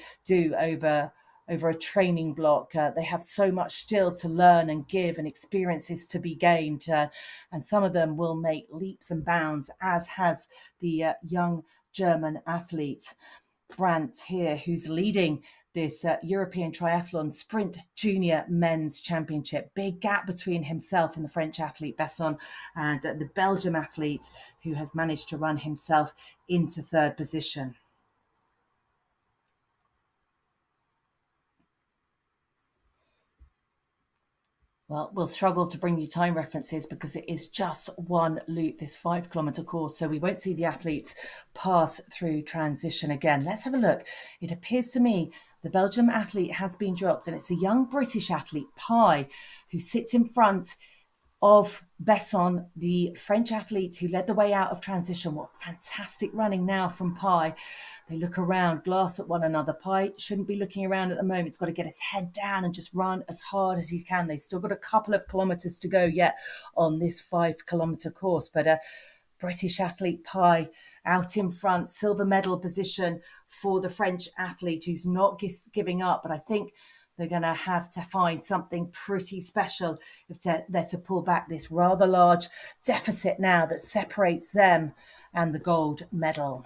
over over a training block. They have so much still to learn and give and experiences to be gained. And some of them will make leaps and bounds, as has the young German athlete Brandt here, who's leading this European Triathlon Sprint Junior Men's Championship. Big gap between himself and the French athlete Besson, and the Belgium athlete who has managed to run himself into third position. Well, we'll struggle to bring you time references because it is just one loop, this 5 kilometre course. So we won't see the athletes pass through transition again. Let's have a look. It appears to me the Belgium athlete has been dropped, and it's a young British athlete, Pi, who sits in front of Besson, the French athlete who led the way out of transition. What fantastic running now from Pi. They look around, glass at one another. Pi shouldn't be looking around at the moment. He's got to get his head down and just run as hard as he can. They've still got a couple of kilometres to go yet on this 5 kilometre course. But British athlete Pi out in front, silver medal position for the French athlete who's not giving up. But I think they're going to have to find something pretty special if they're to pull back this rather large deficit now that separates them and the gold medal.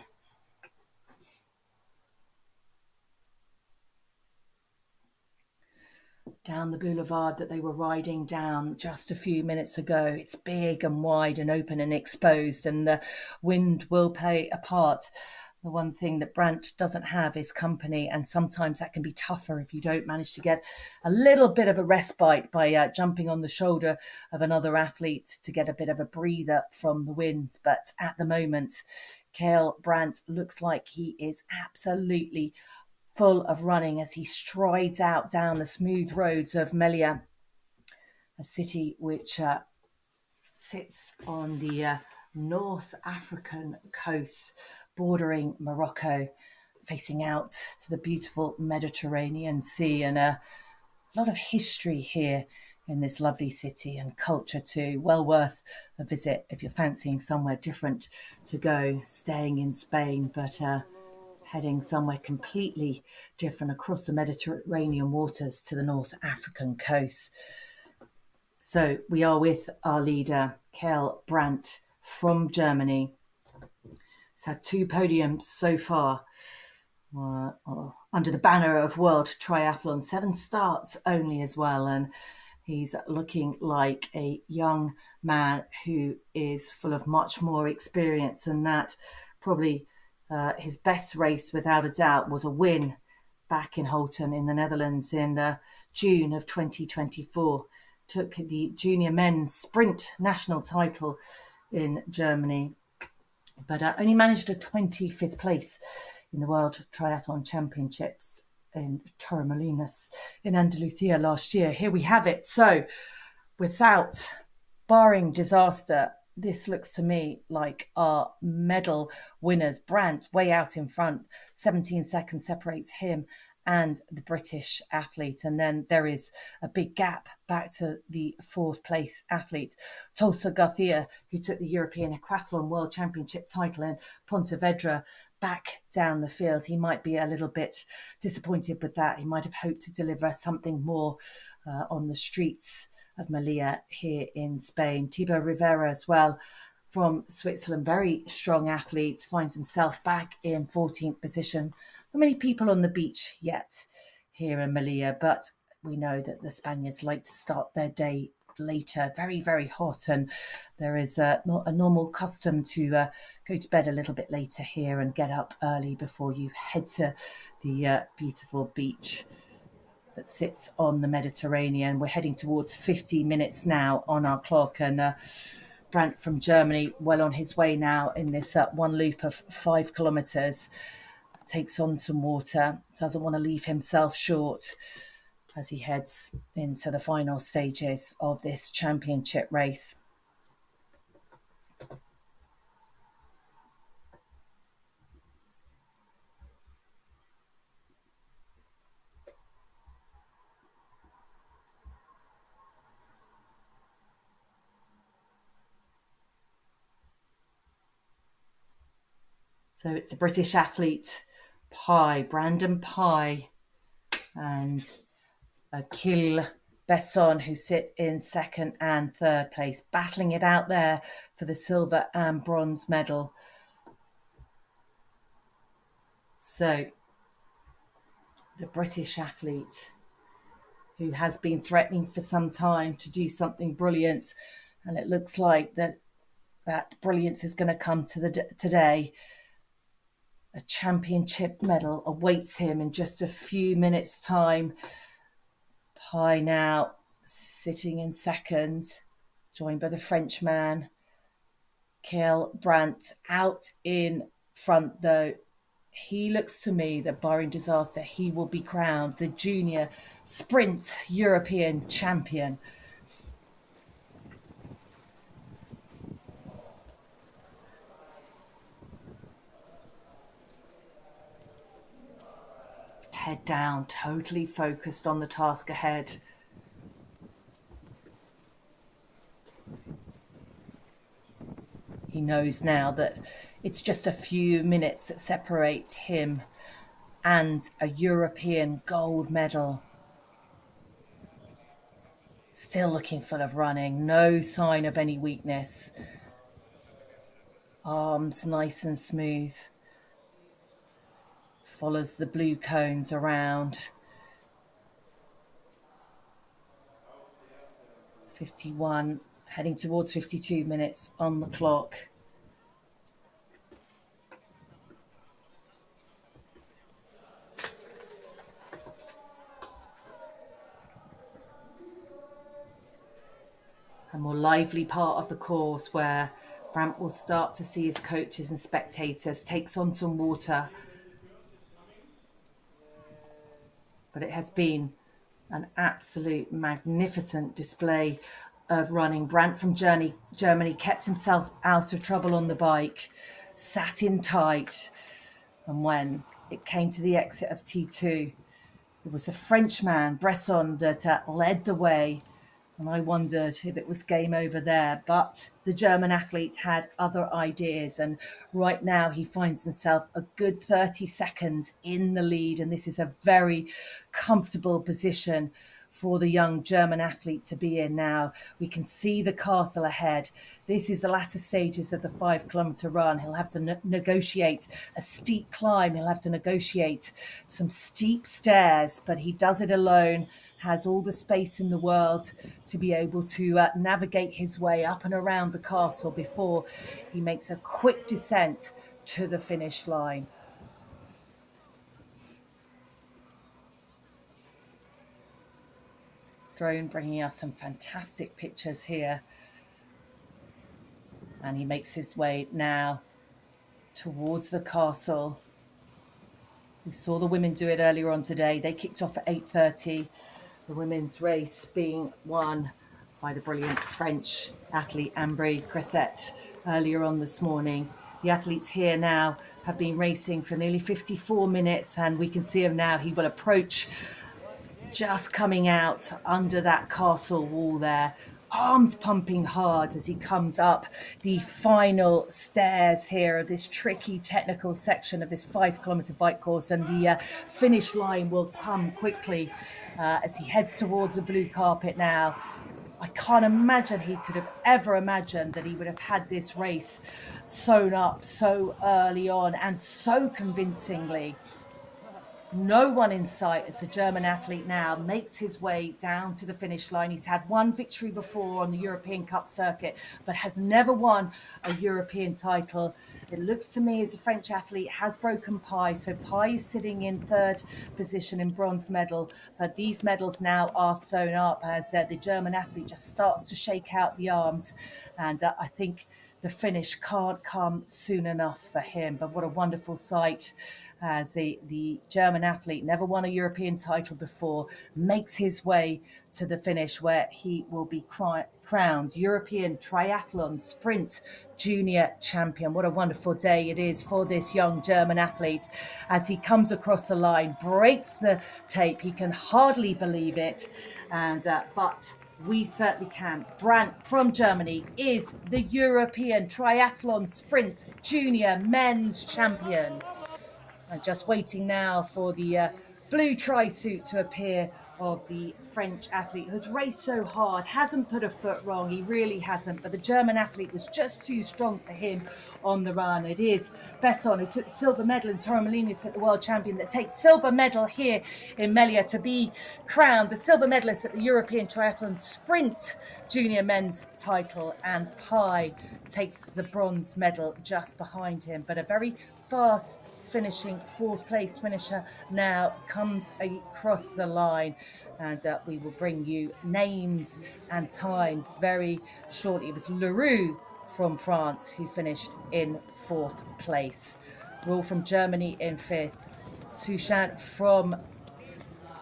Down the boulevard that they were riding down just a few minutes ago. It's big and wide and open and exposed, and the wind will play a part. The one thing that Brandt doesn't have is company, and sometimes that can be tougher if you don't manage to get a little bit of a respite by jumping on the shoulder of another athlete to get a bit of a breather from the wind. But at the moment, Kael Brandt looks like he is absolutely full of running as he strides out down the smooth roads of Melilla, a city which sits on the North African coast, bordering Morocco, facing out to the beautiful Mediterranean Sea, and a lot of history here in this lovely city, and culture too. Well worth a visit if you're fancying somewhere different to go, staying in Spain, but heading somewhere completely different across the Mediterranean waters to the North African coast. So we are with our leader, Kael Brandt from Germany. He's had 2 podiums so far under the banner of World Triathlon, 7 starts only as well. And he's looking like a young man who is full of much more experience than that. Probably his best race, without a doubt, was a win back in Holten in the Netherlands in June of 2024. Took the junior men's sprint national title in Germany, but only managed a 25th place in the World Triathlon Championships in Torremolinos in Andalusia last year. Here we have it. So, without barring disaster, this looks to me like our medal winners. Brandt way out in front, 17 seconds separates him and the British athlete. And then there is a big gap back to the 4th place athlete, Tulsa Garcia, who took the European Aquathlon World Championship title in Pontevedra, back down the field. He might be a little bit disappointed with that. He might have hoped to deliver something more on the streets of Melilla here in Spain. Thibaut Rivera as well from Switzerland, very strong athlete, finds himself back in 14th position. Not many people on the beach yet here in Melilla, but we know that the Spaniards like to start their day later, very, very hot, and there is not a normal custom to go to bed a little bit later here and get up early before you head to the beautiful beach that sits on the Mediterranean. We're heading towards 50 minutes now on our clock, and Brandt from Germany well on his way now in this one loop of 5 kilometres. Takes on some water, doesn't want to leave himself short as he heads into the final stages of this championship race. So it's a British athlete, Brandon Pi, and Akil Besson, who sit in second and third place, battling it out there for the silver and bronze medal. So the British athlete who has been threatening for some time to do something brilliant, and it looks like that brilliance is going to come to today. A championship medal awaits him in just a few minutes' time. Pai now sitting in second, joined by the Frenchman, Kjell Brandt, out in front though. He looks to me that barring disaster, he will be crowned the junior sprint European champion. Head down, totally focused on the task ahead. He knows now that it's just a few minutes that separate him and a European gold medal. Still looking full of running, no sign of any weakness. Arms nice and smooth. Follows the blue cones around. 51, heading towards 52 minutes on the clock. A more lively part of the course where Brandt will start to see his coaches and spectators, takes on some water. But it has been an absolute magnificent display of running. Brandt from Germany kept himself out of trouble on the bike, sat in tight. And when it came to the exit of T2, it was a Frenchman, Bresson, that led the way. And I wondered if it was game over there. But the German athlete had other ideas. And right now he finds himself a good 30 seconds in the lead. And this is a very comfortable position for the young German athlete to be in now. We can see the castle ahead. This is the latter stages of the 5 kilometer run. He'll have to negotiate a steep climb. He'll have to negotiate some steep stairs, but he does it alone, has all the space in the world to be able to navigate his way up and around the castle before he makes a quick descent to the finish line. Drone bringing us some fantastic pictures here. And he makes his way now towards the castle. We saw the women do it earlier on today. They kicked off at 8:30. The women's race being won by the brilliant French athlete Ambry Cresset earlier on this morning. The athletes here now have been racing for nearly 54 minutes, and we can see him now. He will approach, just coming out under that castle wall there, arms pumping hard as he comes up the final stairs here of this tricky technical section of this 5 kilometer bike course. And the finish line will come quickly as he heads towards the blue carpet now. I can't imagine he could have ever imagined that he would have had this race sewn up so early on and so convincingly. No one in sight as the German athlete now makes his way down to the finish line. He's had one victory before on the European Cup circuit, but has never won a European title. It looks to me as the French athlete has broken Pai. So Pai is sitting in third position in bronze medal, but these medals now are sewn up as the German athlete just starts to shake out the arms. And I think the finish can't come soon enough for him. But what a wonderful sight as the German athlete, never won a European title before, makes his way to the finish where he will be crowned European Triathlon Sprint Junior Champion. What a wonderful day it is for this young German athlete as he comes across the line, breaks the tape. He can hardly believe it, but we certainly can. Brandt from Germany is the European Triathlon Sprint Junior Men's Champion. And just waiting now for the blue tri-suit to appear of the French athlete who's raced so hard, hasn't put a foot wrong, he really hasn't, but the German athlete was just too strong for him on the run. It is Besson who took the silver medal in Torremolinos at the world champion that takes silver medal here in Melilla to be crowned the silver medalist at the European Triathlon Sprint Junior Men's title, and Pi takes the bronze medal just behind him. But a very fast finishing fourth place finisher now comes across the line, and we will bring you names and times very shortly. It was Leroux from France who finished in fourth place, Rule from Germany in fifth, Suchant from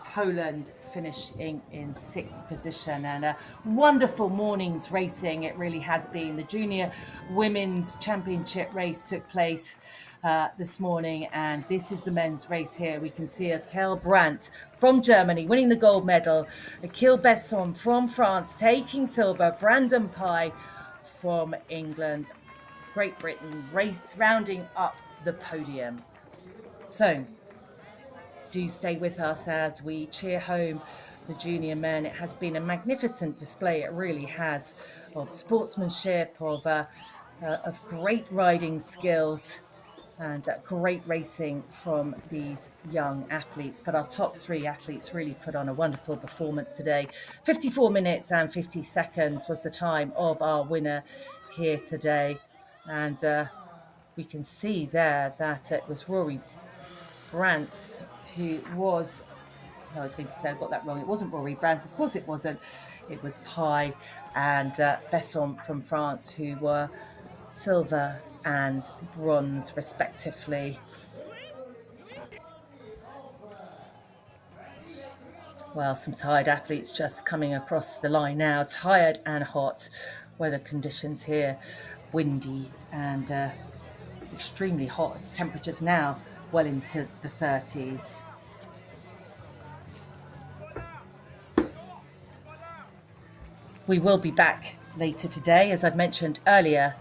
Poland finishing in sixth position. And a wonderful morning's racing it really has been. The junior women's championship race took place this morning, and this is the men's race here. We can see Akil Brandt from Germany winning the gold medal, Akil Besson from France taking silver, Brandon Pye from England, Great Britain race rounding up the podium. So do stay with us as we cheer home the junior men. It has been a magnificent display, it really has, of sportsmanship, of great riding skills, and great racing from these young athletes. But our top three athletes really put on a wonderful performance today. 54 minutes and 50 seconds was the time of our winner here today. And we can see there that it was Rory Brandt who was, I was going to say I got that wrong, it wasn't Rory Brandt, of course it wasn't, it was Pi and Besson from France who were silver and bronze respectively. Well, some tired athletes just coming across the line now, tired and hot. Weather conditions here, windy and extremely hot. It's temperatures now well into the 30s. We will be back later today, as I've mentioned earlier,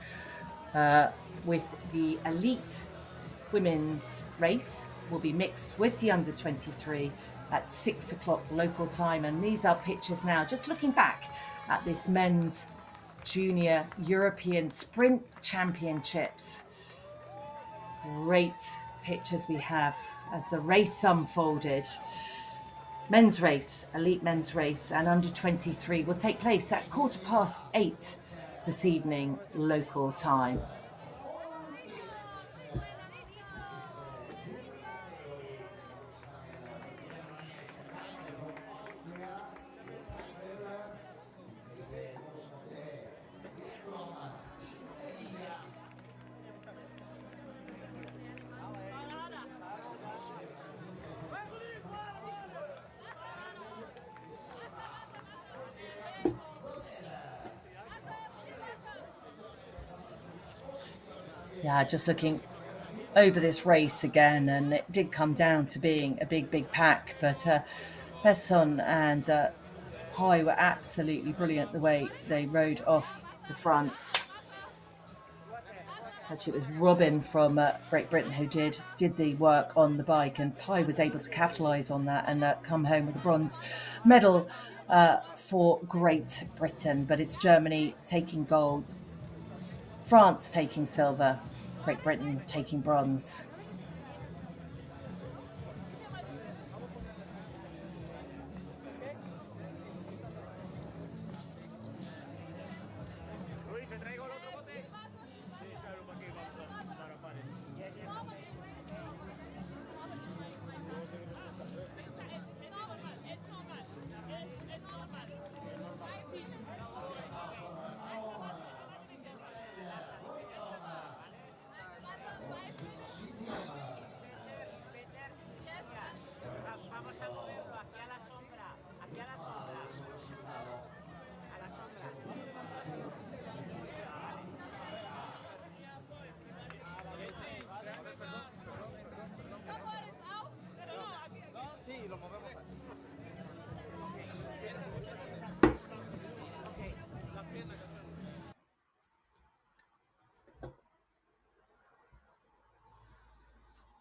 with the elite women's race will be mixed with the under 23 at 6 o'clock local time. And these are pictures now, just looking back at this men's junior European Sprint Championships. Great pictures we have as the race unfolded. Men's race, elite men's race, and under 23 will take place at 8:15 this evening local time. Yeah, just looking over this race again, and it did come down to being a big pack, but Besson and Pi were absolutely brilliant the way they rode off the front. Actually, it was Robin from Great Britain who did the work on the bike, and Pi was able to capitalise on that and come home with a bronze medal for Great Britain. But it's Germany taking gold, France taking silver, Great Britain taking bronze.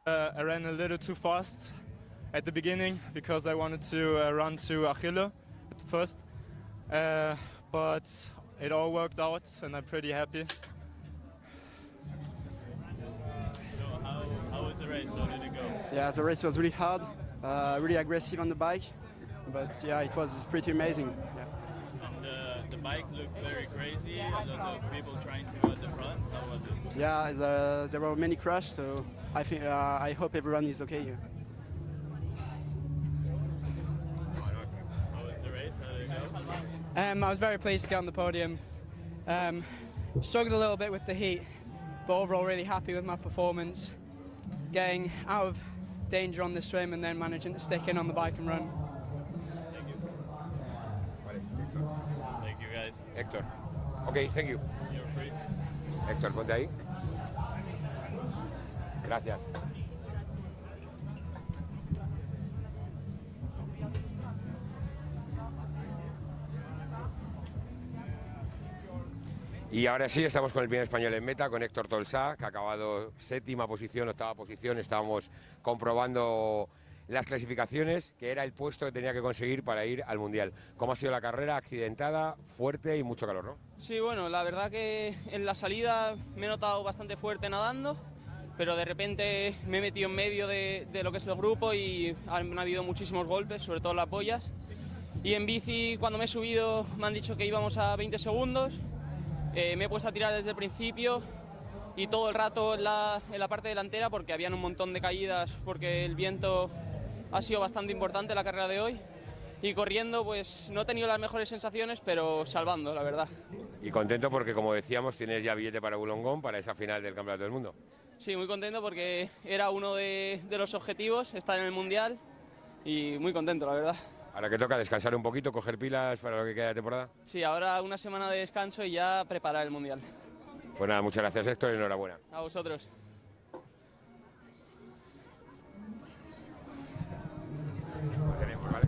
I ran a little too fast at the beginning because I wanted to run to Achille at first, but it all worked out and I'm pretty happy. So how was the race? How did it go? Yeah, the race was really hard, really aggressive on the bike, but yeah, it was pretty amazing. Yeah. And the bike looked very crazy. A lot of people trying to go at the front. How was it? Yeah, there were many crashes, so I think I hope everyone is okay here. How was the race? How did it go? I was very pleased to get on the podium. Struggled a little bit with the heat, but overall really happy with my performance. Getting out of danger on the swim and then managing to stick in on the bike and run. Thank you guys. Héctor. Okay, thank you. You're free. Héctor, ponte ahí. Gracias. Y ahora sí, estamos con el primer español en meta, con Héctor Tolsá, que ha acabado séptima posición, octava posición. Estábamos comprobando las clasificaciones, que era el puesto que tenía que conseguir para ir al Mundial. ¿Cómo ha sido la carrera? Accidentada, fuerte y mucho calor, ¿no? Sí, bueno, la verdad que en la salida me he notado bastante fuerte nadando, pero de repente me he metido en medio de lo que es el grupo y han habido muchísimos golpes, sobre todo en las pollas. Y en bici, cuando me he subido, me han dicho que íbamos a 20 segundos. Me he puesto a tirar desde el principio y todo el rato en la parte delantera porque habían un montón de caídas porque el viento ha sido bastante importante en la carrera de hoy y corriendo pues no he tenido las mejores sensaciones pero salvando, la verdad. Y contento porque, como decíamos, tienes ya billete para Wollongong, para esa final del Campeonato del Mundo. Sí, muy contento porque era uno de los objetivos, estar en el Mundial y muy contento, la verdad. Ahora que toca descansar un poquito, coger pilas para lo que queda de temporada. Sí, ahora una semana de descanso y ya preparar el Mundial. Pues nada, muchas gracias, Héctor, y enhorabuena. A vosotros. Tenemos, ¿vale?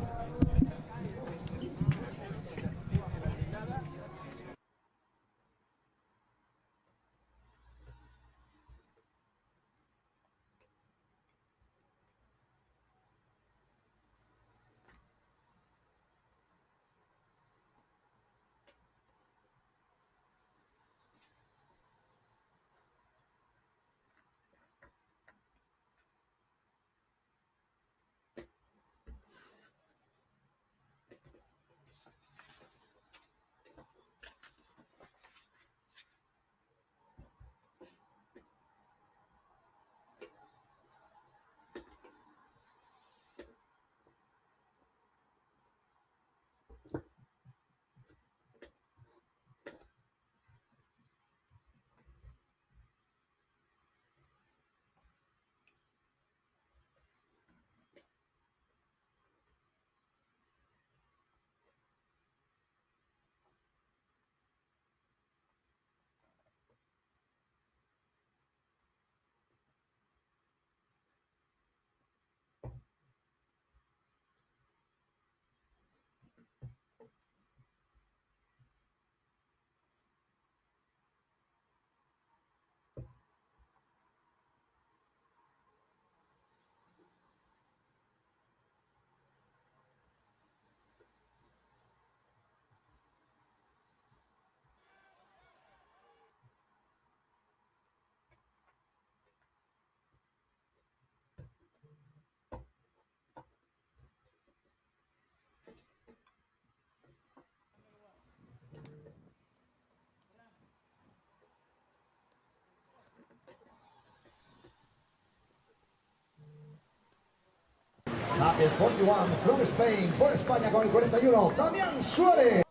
Top in 41 from Spain, por España con el 41, Damián Suárez.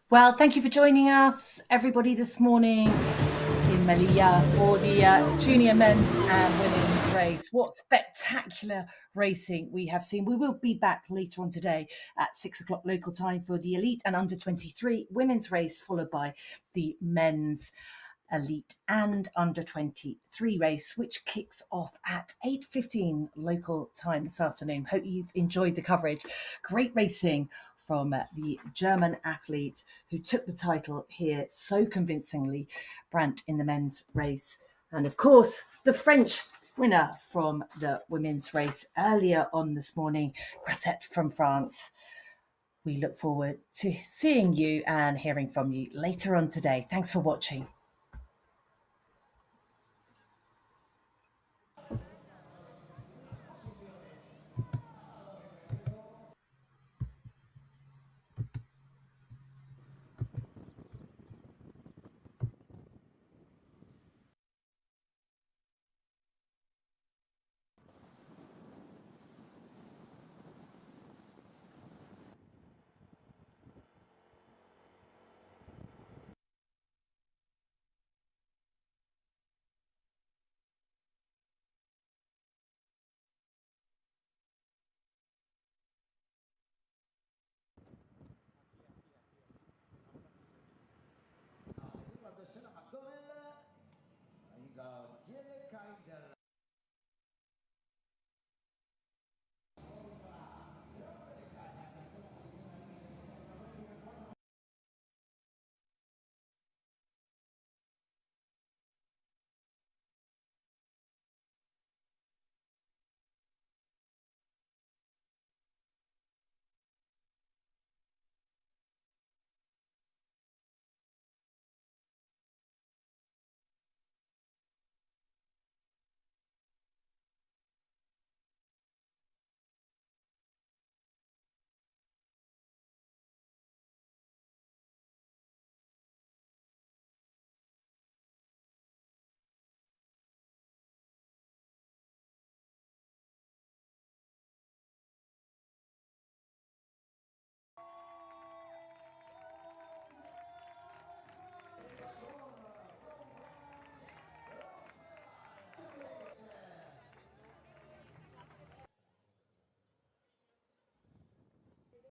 Well, thank you for joining us, everybody, this morning in Melilla for the junior men's and women's race. What spectacular racing we have seen. We will be back later on today at 6 o'clock local time for the elite and under 23 women's race, followed by the men's elite and under 23 race, which kicks off at 8:15 local time this afternoon. Hope you've enjoyed the coverage. Great racing from the German athlete who took the title here so convincingly, Brandt, in the men's race And of course, the French winner from the women's race earlier on this morning, Grasset from France. We look forward to seeing you and hearing from you later on today. Thanks for watching. Quando c'era McDonnell, tiene